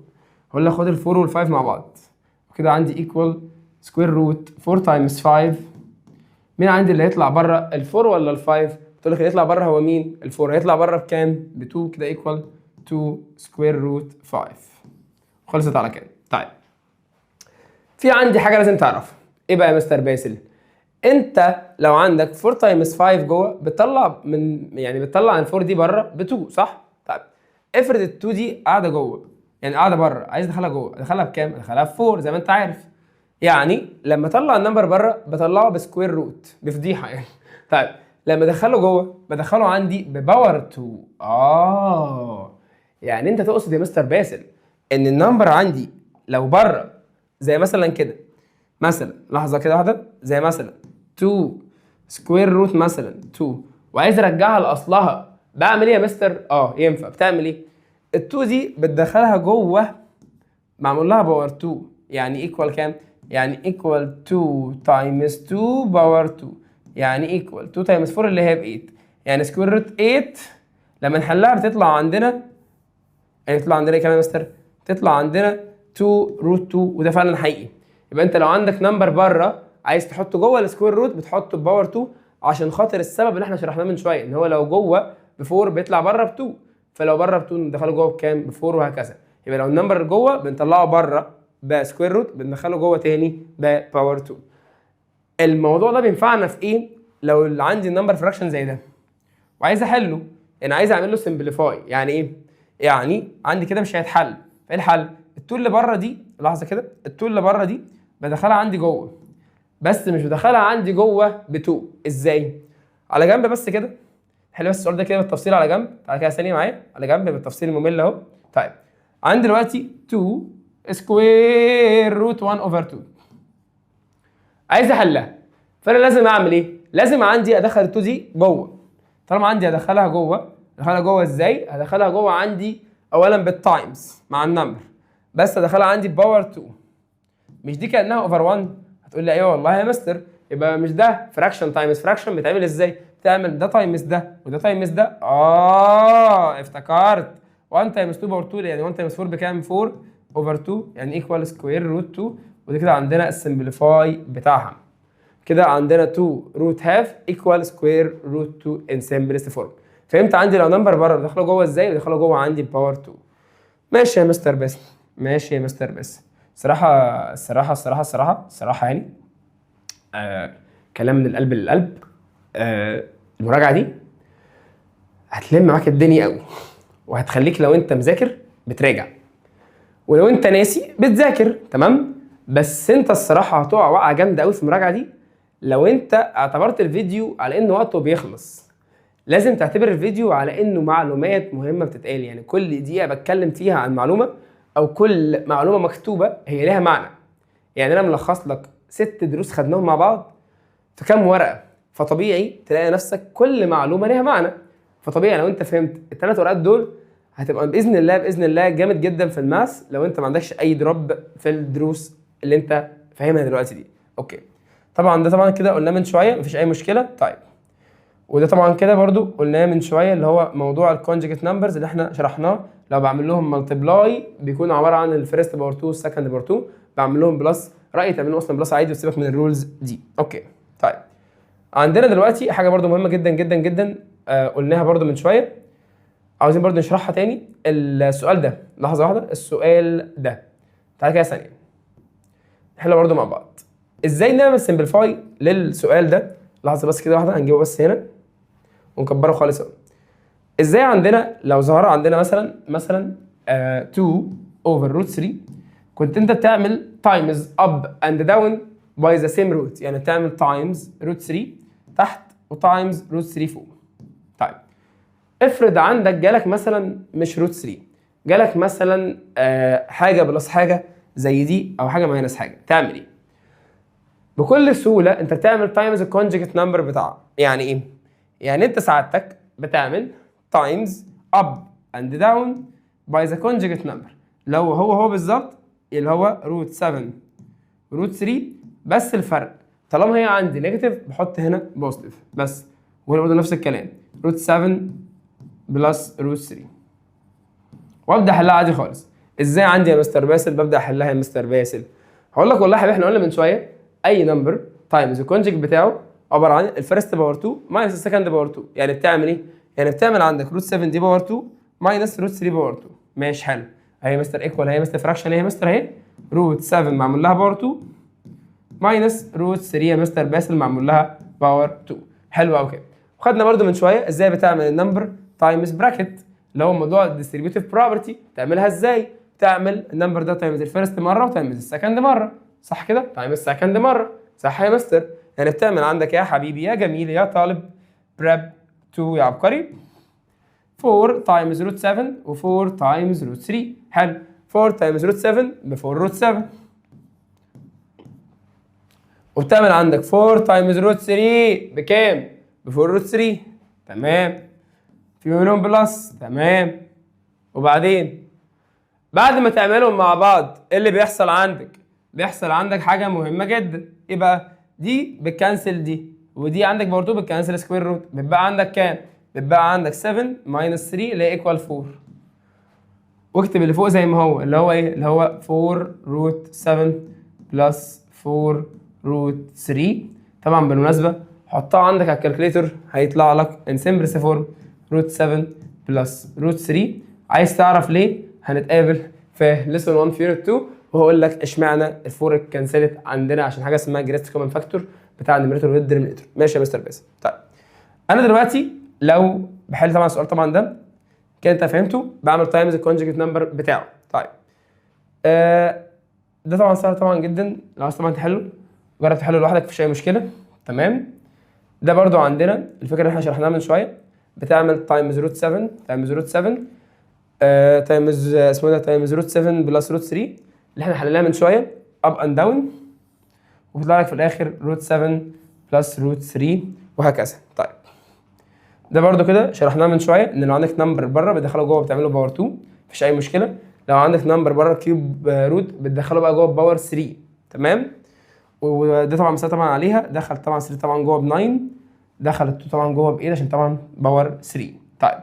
هقول لك خد الفور والفايف مع بعض كده عندي ايكوال سكوير روت 4 تايمز 5. مين عندي اللي هيطلع بره، الفور ولا الفايف؟ قلت لك اللي هيطلع بره هو مين؟ الفور. هيطلع بره بكام؟ ب2 كده ايكوال 2 سكوير روت 5. خلصت على كده. طيب في عندي حاجه لازم تعرفها، ايه بقى يا مستر باسل؟ انت لو عندك 4 تايمز 5 جوه بتطلع من يعني بتطلع ال4 دي بره ب2 صح؟ طيب افرض ال2 دي قاعده جوه، يعني قاعده بره، عايز ادخلها جوه، ادخلها بكام؟ ادخلها ب4 زي ما انت عارف. يعني لما اطلع النمبر بره بطلعه بسكوير روت، بفضيحه يعني. طيب لما ادخله جوه بدخله عندي بباور 2. يعني انت تقصد يا مستر باسل ان النمبر عندي لو بره زي مثلا كده، مثلا لحظه كده واحده، زي مثلا 2 سكوير روت مثلا 2، وعايز ارجعها لاصلها، بعمل ايه يا مستر؟ ينفع. بتعمل ايه؟ ال2 دي بتدخلها جوه معمول لها باور 2، يعني ايكوال كام؟ يعني ايكوال 2 تايمز 2 باور 2، يعني ايكوال 2 تايمز 4 اللي هي ب 8، يعني سكوير روت 8 لما نحلها بتطلع عندنا، يعني تطلع عندنا ايه كمان يا مستر؟ تطلع عندنا 2 روت 2، وده فعلا حقيقي. يبقى انت لو عندك نمبر بره عايز تحطه جوه السكوير روت بتحطه بباور 2، عشان خاطر السبب اللي احنا شرحناه من شويه، ان هو لو جوه ب 4 بيطلع بره ب 2، فلو بره ب 2 ندخله جوه بكام؟ ب 4 وهكذا. يبقى لو النمبر جوه بنطلعه بره بسكوير روت بندخله جوه تاني بباور 2. الموضوع ده بينفعنا في ايه؟ لو اللي عندي النمبر فراكشن زي ده وعايز احله، يعني عايز اعمل له سمبليفاي، يعني ايه؟ يعني عندي كده مش هيتحل، فايه الحل؟ التول اللي بره دي، لحظه كده، التول اللي بره دي بدخلها عندي جوه، بس مش بدخلها عندي جوه ب2. ازاي؟ على جنب بس كده، حل بس السؤال ده كده بالتفصيل على جنب، تعالى كده ثانيه معايا على جنب بالتفصيل الممل اهو. طيب عندي دلوقتي 2 سكوير روت 1 اوفر 2، عايز احلها، فانا لازم اعمل ايه؟ لازم عندي ادخل ال2 دي جوه. طالما عندي ادخلها جوه، ادخلها جوه ازاي؟ هدخلها جوه عندي اولا بالتايمز مع النمبر، بس ادخلها عندي بباور 2. مش دي كانها اوفر 1؟ هتقول لي ايوه والله يا مستر، يبقى مش ده فراكشن تايمز فراكشن بيتعمل ازاي؟ بتعمل ده تايمز ده وده تايمز ده. افتكرت 1 تايمز 2 باور 2، يعني 1 تايمز 4 بكام؟ 4 اوفر 2، يعني ايكوال سكوير روت 2. ودي كده عندنا السمبليفاي بتاعها، كده عندنا 2 روت هاف ايكوال سكوير روت 2 ان سمبلست فورم. فهمت عندي لو نمبر بره بدخله جوه ازاي؟ بدخله جوه عندي باور 2. ماشي يا مستر باسم، ماشي يا مستر باسم. الصراحه يعني كلام من القلب للقلب. المراجعه دي هتلم معاك الدنيا قوي، وهتخليك لو انت مذاكر بتراجع، ولو انت ناسي بتذاكر، تمام؟ بس انت الصراحه هتقع وقعه جامده قوي في المراجعه دي لو انت اعتبرت الفيديو على انه وقته بيخلص. لازم تعتبر الفيديو على انه معلومات مهمه بتتقال، يعني كل دقيقه بتكلم فيها عن معلومه او كل معلومه مكتوبه هي لها معنى. يعني انا ملخص لك 6 دروس خدناهم مع بعض في كام ورقه، فطبيعي تلاقي نفسك كل معلومه لها معنى. فطبيعي لو انت فهمت ال3 ورقات دول هتبقى باذن الله باذن الله جامد جدا في الماس لو انت ما عندكش اي دروب في الدروس اللي انت فاهمها دلوقتي دي. اوكي طبعا ده طبعا كده قلناه من شويه مفيش اي مشكله. طيب وده طبعا كده برضو قلناه من شويه اللي هو موضوع الكونجكت نمبرز اللي احنا شرحناه، لو بعمل لهم ملتبلاي بيكون عباره عن الفيرست باور 2 والسكند باور 2، بعمل لهم بلس، رايي تعملوا اصلا بلس عادي وتسيبك من الرولز دي. اوكي طيب عندنا دلوقتي حاجه برضو مهمه جدا جدا جدا قلناها برضو من شويه، عاوزين برضو نشرحها تاني. السؤال ده لحظه واحده، السؤال ده تعالى كده ثانيه نحله برضو مع بعض. ازاي نعمل سمبليفاي للسؤال ده؟ لحظه بس كده واحده هنجيبه بس هنا ونكبره خالص اهو. ازاي عندنا لو ظهر عندنا مثلا 2 over root 3، كنت انت بتعمل times up and down by the same root، يعني بتعمل times root 3 تحت وتايمز root 3 فوق. طيب افرض عندك جالك مثلا مش root 3، جالك مثلا حاجه بلس حاجه زي دي او حاجه ماينس حاجه، تعمل ايه؟ بكل سهوله انت بتعمل تايمز الكونجكت نمبر بتاعها. يعني ايه؟ يعني انت سعادتك بتعمل times up and down by the conjugate number، لو هو بالظبط اللي هو root 7 root 3، بس الفرق طالما هي عندي نيجاتيف بحط هنا بوزيتيف بس، وهنا برضه نفس الكلام root 7 بلس root 3، وابدا احلها عادي خالص. ازاي عندي يا مستر باسل ببدا احلها يا مستر باسل؟ هقول لك والله يا حبيبي احنا قلنا من شويه اي نمبر تايمز الكونجكت بتاعه عباره عن الفيرست باور 2 ماينس السكند باور 2، يعني بتعمل ايه؟ يعني بتعمل عندك روت 7 دي باور 2 ماينس روت 3 باور 2. ماشي حلو، اهي مستر ايكوال، اهي مستر فراكشن، اهي مستر اهي روت 7 معمول لها باور 2 ماينس روت 3 يا مستر باسل معمول لها باور 2. حلو قوي كده. وخدنا برده من شويه ازاي بتعمل النمبر تايمز براكت اللي هو موضوع الديستريبيوتيف بروبرتي. تعملها ازاي؟ تعمل النمبر ده تايمز الفيرست مره وتايمز السكند مره، صح كده؟ تايمز السكند مره، صح يا مستر؟ يعني بتعمل عندك يا حبيبي يا جميل يا طالب بريب 2 يا عبقري 4 تايمز روت 7 و4 تايمز روت 3. حلو، 4 تايمز روت 7 ب 4 روت 7، وبتعمل عندك 4 تايمز روت 3 بكام؟ ب 4 روت 3. تمام، في منهم بلس. تمام، وبعدين بعد ما تعملهم مع بعض ايه اللي بيحصل عندك؟ بيحصل عندك حاجه مهمه جدا. ايه بقى؟ دي بتكنسل دي، ودي عندك برضه بتكنسل سكوير روت، بتبقى عندك كام؟ بتبقى عندك 7 ماينس 3 اللي هي ايكوال 4. واكتب اللي فوق زي ما هو اللي هو ايه؟ اللي هو 4 روت 7 بلس 4 روت 3. طبعا بالمناسبه حطها عندك على الكالكوليتر هيطلع لك ان سمبلس فورم روت 7 بلس روت 3. عايز تعرف ليه؟ هنتقابل في ليسون 1 فيورت 2 وهقول لك اشمعنى الفور اتكنسلت عندنا عشان حاجه اسمها جريتست كومن فاكتور بتاع النيميريتور والدينومينيتور. ماشي يا مستر باسل؟ طيب انا دلوقتي لو بحل طبعا السؤال طبعا ده كده انت فهمته، بعمل تايمز الكونجكت نمبر بتاعه. طيب ده طبعا سهل طبعا جدا، لو عايز طبعا تحله جرب تحله لوحدك مفيش اي مشكله. تمام، ده برضو عندنا الفكره اللي احنا شرحناها من شويه، بتعمل تايمز روت 7 تايمز روت 7 تايمز اسمه ده تايمز روت 7 بلس روت 3 اللي احنا حليناها من شويه اب اند داون، وبيطلع لك في الاخر روت 7 بلس روت 3 وهكذا. طيب ده برضو كده شرحناه من شويه ان لو عندك نمبر بره بتدخله جوه بتعمله باور 2 مفيش اي مشكله، لو عندك نمبر بره كيوب روت بتدخله بقى جوه باور 3. تمام، وده طبعا مثال طبعا عليها، دخل طبعا 3 طبعا جوه ب 9، دخل 2 طبعا جوه ب 8 عشان طبعا باور 3. طيب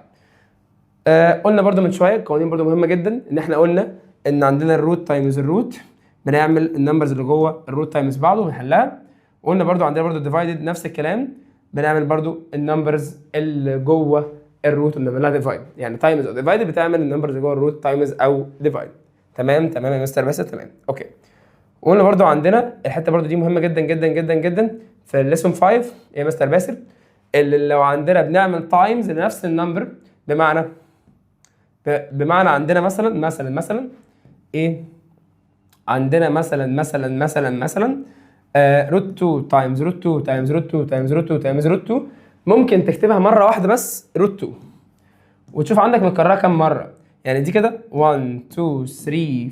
قلنا برضو من شويه قوانين برضو مهمه جدا، ان احنا قلنا ان عندنا الروت تايمز الروت بنعمل النمبرز اللي جوه الروت تايمز بعض وبنحلها. وقلنا برضو عندنا برضو ديفايدد نفس الكلام، بنعمل برضو النمبرز اللي جوه الروت وبنعمل لها ديفايد، يعني تايمز او ديفايدد بتعمل النمبرز اللي جوه الروت تايمز او ديفايد. تمام تمام يا مستر باسل؟ تمام اوكي. وقلنا برضو عندنا الحته برضو دي مهمه جدا جدا جدا جدا في الليسون 5 يا مستر باسل، اللي لو عندنا بنعمل تايمز لنفس النمبر، بمعنى عندنا مثلا ايه؟ عندنا مثلا روت 2 تايمز روت 2 تايمز روت 2 تايمز روت 2 تايمز روت 2، ممكن تكتبها مره واحده بس روت 2 وتشوف عندك متكرره كام مره. يعني دي كده 1 2 3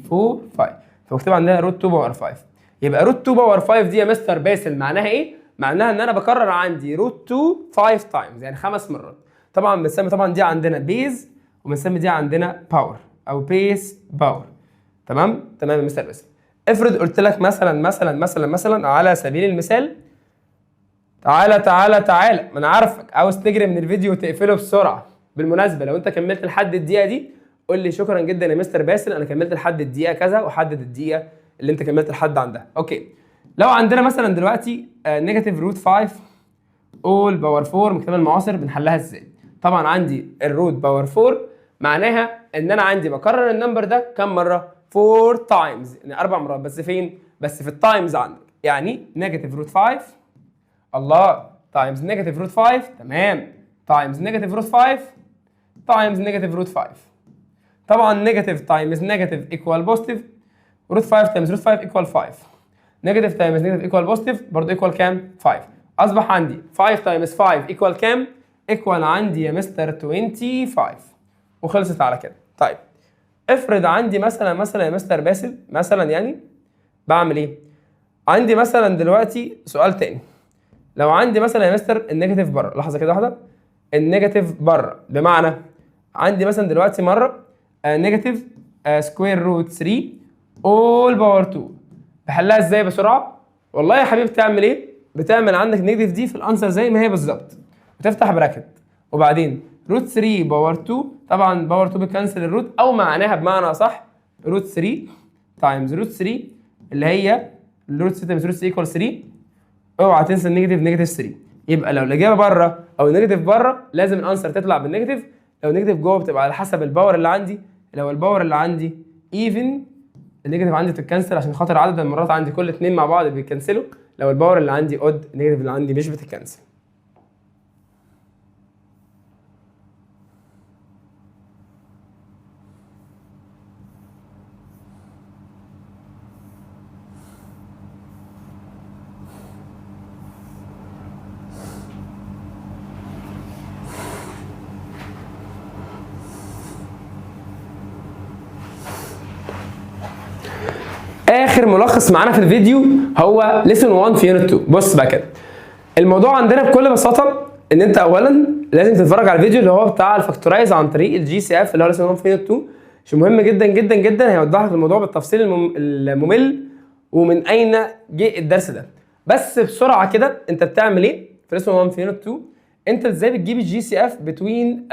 4 5، فبكتب عندنا روت 2 باور 5. يبقى روت 2 باور 5 دي يا مستر باسل معناها ايه؟ معناها ان انا بكرر عندي روت 2 5 تايمز، يعني 5 مرات. طبعا بنسمي طبعا دي عندنا بيز وبنسمي دي عندنا باور او بيس باور. تمام يا مستر باسل. افرض قلت لك مثلا على سبيل المثال، تعالى ما انا عارفك عاوز تجري من الفيديو وتقفله بسرعه. بالمناسبه لو انت كملت لحد الدقيقه دي قول لي شكرا جدا يا مستر باسل، انا كملت لحد الدقيقه كذا، وحدد الدقيقه اللي انت كملت لحد عندها. اوكي. لو عندنا مثلا دلوقتي نيجاتيف روت 5 اول باور 4 من الكتاب المعاصر، بنحلها ازاي؟ طبعا عندي الروت باور 4 معناها ان انا عندي بكرر النمبر ده كم مره؟ 4 تايمز، يعني 4 مرات. بس فين؟ بس في التايمز عندك. يعني نيجاتيف روت 5 الله تايمز نيجاتيف روت 5 تمام تايمز نيجاتيف روت 5 تايمز نيجاتيف روت 5. طبعا نيجاتيف تايمز نيجاتيف ايكوال بوزيتيف، روت 5 تايمز روت 5 ايكوال 5. نيجاتيف تايمز نيجاتيف ايكوال بوزيتيف برضه ايكوال كام؟ 5. اصبح عندي 5 تايمز 5 ايكوال كام؟ ايكوال عندي يا مستر 25. وخلصت على كده. طيب افرض عندي مثلا يا مستر باسل مثلا يعني بعمل ايه؟ عندي مثلا دلوقتي سؤال تاني. لو عندي مثلا يا مستر النيجاتيف بره، لحظه كده واحده، النيجاتيف بره بمعنى عندي مثلا دلوقتي مره نيجاتيف سكوير روت 3 اول باور 2. بحلها ازاي بسرعه؟ والله يا حبيبي بتعمل ايه؟ بتعمل عندك نيجاتيف دي في الانسر زي ما هي بالظبط، وتفتح براكت، وبعدين روت 3 باور 2. طبعا باور 2 بتكنسل الروت، او معناها بمعنى صح روت 3 تايمز روت 3 اللي هي روت 6 تايمز روت 3 ايكوال 3. اوعى تنسى النيجاتيف نيجاتيف 3. يبقى لو الاجابه بره او النيجاتيف بره لازم الانسر تطلع بالنيجاتيف. لو النيجاتيف جوه بتبقى على حسب الباور اللي عندي. لو الباور اللي عندي ايفن النيجاتيف عندي بتتكنسل عشان خاطر عدد المرات عندي كل اتنين مع بعض بيتكنسلوا. لو الباور اللي عندي اود النيجاتيف اللي عندي مش بتتكنسل. اخر ملخص معانا في الفيديو هو ليسون 1 في يونت 2. بص بقى كده، الموضوع عندنا بكل بساطه ان انت اولا لازم تتفرج على الفيديو اللي هو بتاع الفاكتورايز عن طريق الجي سي اف اللي هو ليسون 1 في يونت 2، عشان مهم جدا جدا جدا، هيوضح لك الموضوع بالتفصيل الممل ومن اين جه الدرس ده. بس بسرعه كده انت بتعمل ايه في ليسون 1 في يونت 2؟ انت ازاي بتجيب الجي سي اف بتوين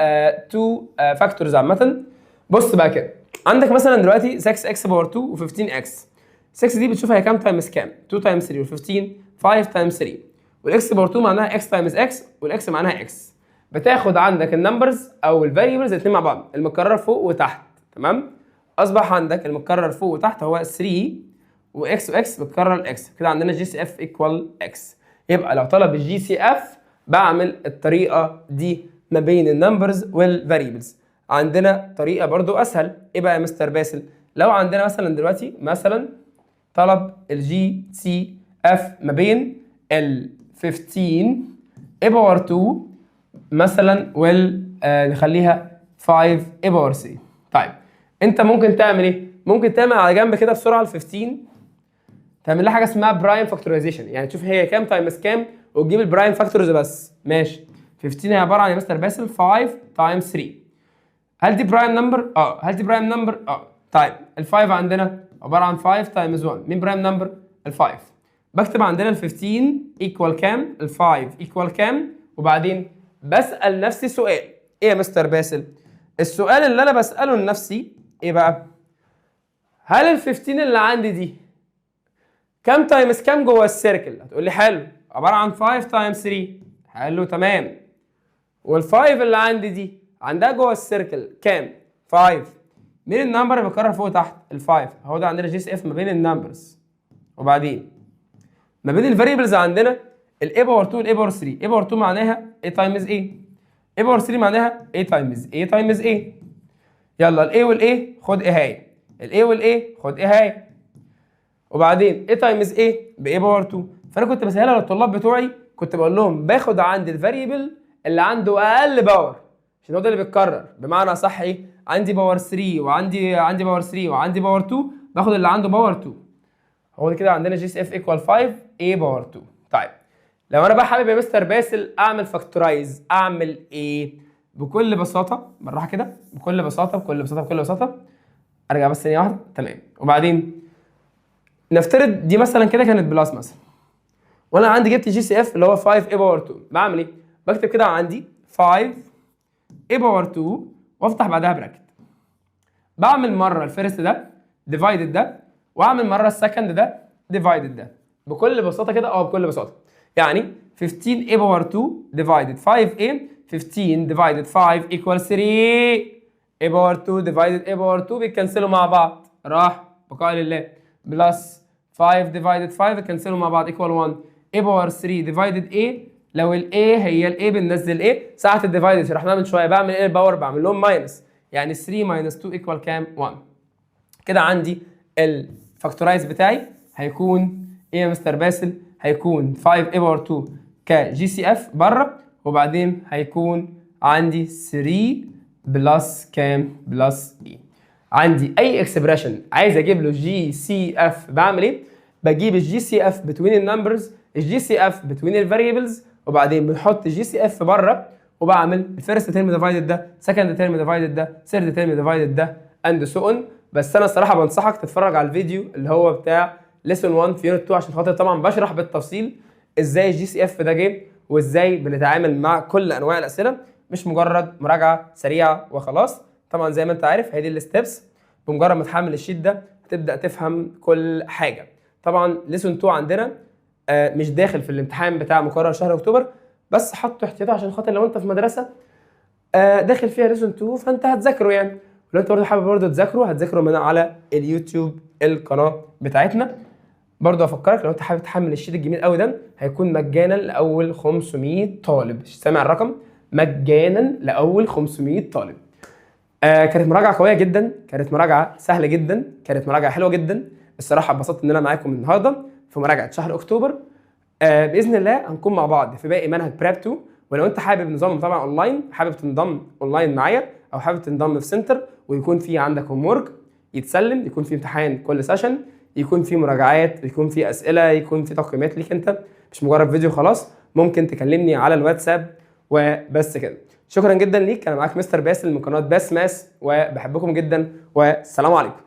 تو فاكتورز عامه. بص بقى كده، عندك مثلا دلوقتي 6 اكس باور 2 و15 اكس. 6 دي بتشوفها هي كام تايمز كام؟ 2 تايمز 3، وال15 5 تايمز 3. والاكس باور 2 معناها اكس تايمز اكس، والاكس معناها اكس. بتاخد عندك النمبرز او الفاريبلز الاثنين مع بعض، المتكرر فوق وتحت. تمام؟ اصبح عندك المتكرر فوق وتحت هو 3 واكس واكس بتكرر الاكس. كده عندنا جي سي اف ايكوال اكس. يبقى لو طلب الجي سي اف بعمل الطريقه دي ما بين النمبرز والفاريبلز. عندنا طريقه برضو اسهل. ايه بقى يا مستر باسل؟ لو عندنا مثلا دلوقتي مثلا طلب الجي سي اف ما بين ال 15 اي باور 2 مثلا نخليها 5 اي باور 3. طيب انت ممكن تعمل ايه؟ ممكن تعمل على جنب كده بسرعه ال 15 تعمل لها حاجه اسمها برايم فاكتورايزيشن، يعني تشوف هي كام تايمز كام وتجيب البرايم فاكتورز بس. ماشي. 15 هي عباره عن يا مستر باسل 5 تايمز 3. هل دي برايم نمبر؟ هل دي برايم نمبر؟ طيب ال5 عندنا عباره عن 5 تايمز 1. مين برايم نمبر؟ ال5. بكتب عندنا ال15 ايكوال كام؟ ال5 ايكوال كام؟ وبعدين بسال نفسي سؤال. ايه يا مستر باسل؟ السؤال اللي انا بساله لنفسي ايه بقى؟ هل ال15 اللي عندي دي كام تايمز كام جوه السيركل؟ هتقول لي حلو، عباره عن 5 تايمز 3. حلو تمام. وال5 اللي عندي دي عندها جوه السيركل كام؟ 5. مين النمبر اللي بكرر فوق وتحت؟ ال5. هو ده عندنا جي سي اف ما بين النمبرز. وبعدين ما بين الفاريبلز عندنا الاي باور 2 والاي باور 3. اي باور 2 معناها a تايمز a. اي باور 3 معناها a تايمز a تايمز a. يلا الاي والاي خد ايه هاي، الاي والاي خد ايه هاي. وبعدين a تايمز a باي باور 2. فانا كنت بسهلها للطلاب بتوعي، كنت بقول لهم باخد عند الفاريبل اللي عنده اقل باور عشان هو ده اللي بيتكرر. بمعنى صح ايه؟ عندي باور 3 وعندي باور 3 وعندي باور 2، باخد اللي عنده باور 2. هو كده عندنا جي سي اف ايكوال 5 a باور 2. طيب لو انا بقى حابب يا مستر باسل اعمل فاكتورايز اعمل ايه؟ بكل بساطه بالراحه كده، بكل بساطه ارجع بس ثانيه واحده. تمام. وبعدين نفترض دي مثلا كده كانت بلس مثلا، وانا عندي جبت جي سي اف اللي هو 5 a باور 2. بعمل ايه؟ بكتب كده عندي 5 a باور 2 وافتح بعدها براكت. بعمل مره الفيرست ده ديفايدد ده، واعمل مره السكند ده ديفايدد ده. بكل بساطه كده، بكل بساطه يعني 15 a باور 2 ديفايدد 5a، 15 ديفايدد 5 equals 3 a باور 2 ديفايدد a باور 2 بيتكنسلوا مع بعض، راح بقاء لله. بلس 5 ديفايدد 5 بيتكنسلوا مع بعض equal 1 a باور 3 ديفايدد a. لو ال a هي ال a بننزل a. ساعه الديفايدد شرحناها من شويه، بعمل ايه الباور؟ بعمل لهم ماينس، يعني 3 ماينس 2 equal كام؟ 1. كده عندي الفاكتورايز بتاعي هيكون ايه يا مستر باسل؟ هيكون 5 a باور 2 كجي سي اف بره، وبعدين هيكون عندي 3 بلس كام؟ بلس اي. عندي اي اكسبريشن عايز اجيب له جي سي اف بعمل ايه؟ بجيب الجي سي اف بتوين النمبرز، الجي سي اف بتوين الفاريبلز، وبعدين بنحط جي سي اف بره، وبعمل الفيرست تيرم ديفايدد ده، سكند تيرم ديفايدد ده، ثيرد تيرم ديفايدد ده، اند سو اون. بس انا الصراحه بنصحك تتفرج على الفيديو اللي هو بتاع ليسون 1 في يونت 2، عشان خاطر طبعا بشرح بالتفصيل ازاي الجي سي اف ده جه، وازاي بنتعامل مع كل انواع الاسئله، مش مجرد مراجعه سريعه وخلاص. طبعا زي ما انت عارف هي دي الستبس، بمجرد ما تحمل الشيت ده تبدا تفهم كل حاجه. طبعا ليسون 2 عندنا مش داخل في الامتحان بتاع مقرر شهر اكتوبر، بس حطه احتياطي عشان خاطر لو انت في مدرسه داخل فيها ليسون 2 فانت هتذاكره يعني. ولو انت برضه حابب برضه هتذاكره من على اليوتيوب القناه بتاعتنا. برضه افكرك لو انت حابب تحمل الشيت الجميل قوي ده هيكون مجانا لاول 500 طالب. سامع الرقم؟ مجانا لاول 500 طالب. كانت مراجعه قويه جدا، كانت مراجعه سهله جدا، كانت مراجعه حلوه جدا. الصراحه اتبسطت ان انا معاكم النهارده في مراجعه شهر اكتوبر. باذن الله هنكون مع بعض في باقي منهج بريب 2. ولو انت حابب نظام متابعه اونلاين، حابب تنضم اونلاين معايا، او حابب تنضم في سنتر ويكون في عندك هوم ورك يتسلم، يكون في امتحان كل سيشن، يكون في مراجعات، يكون في اسئله، يكون في تقييمات ليك انت، مش مجرد فيديو خلاص، ممكن تكلمني على الواتساب وبس كده. شكرا جدا ليك. انا معاك مستر باسل من قناه باس ماس، وبحبكم جدا، والسلام عليكم.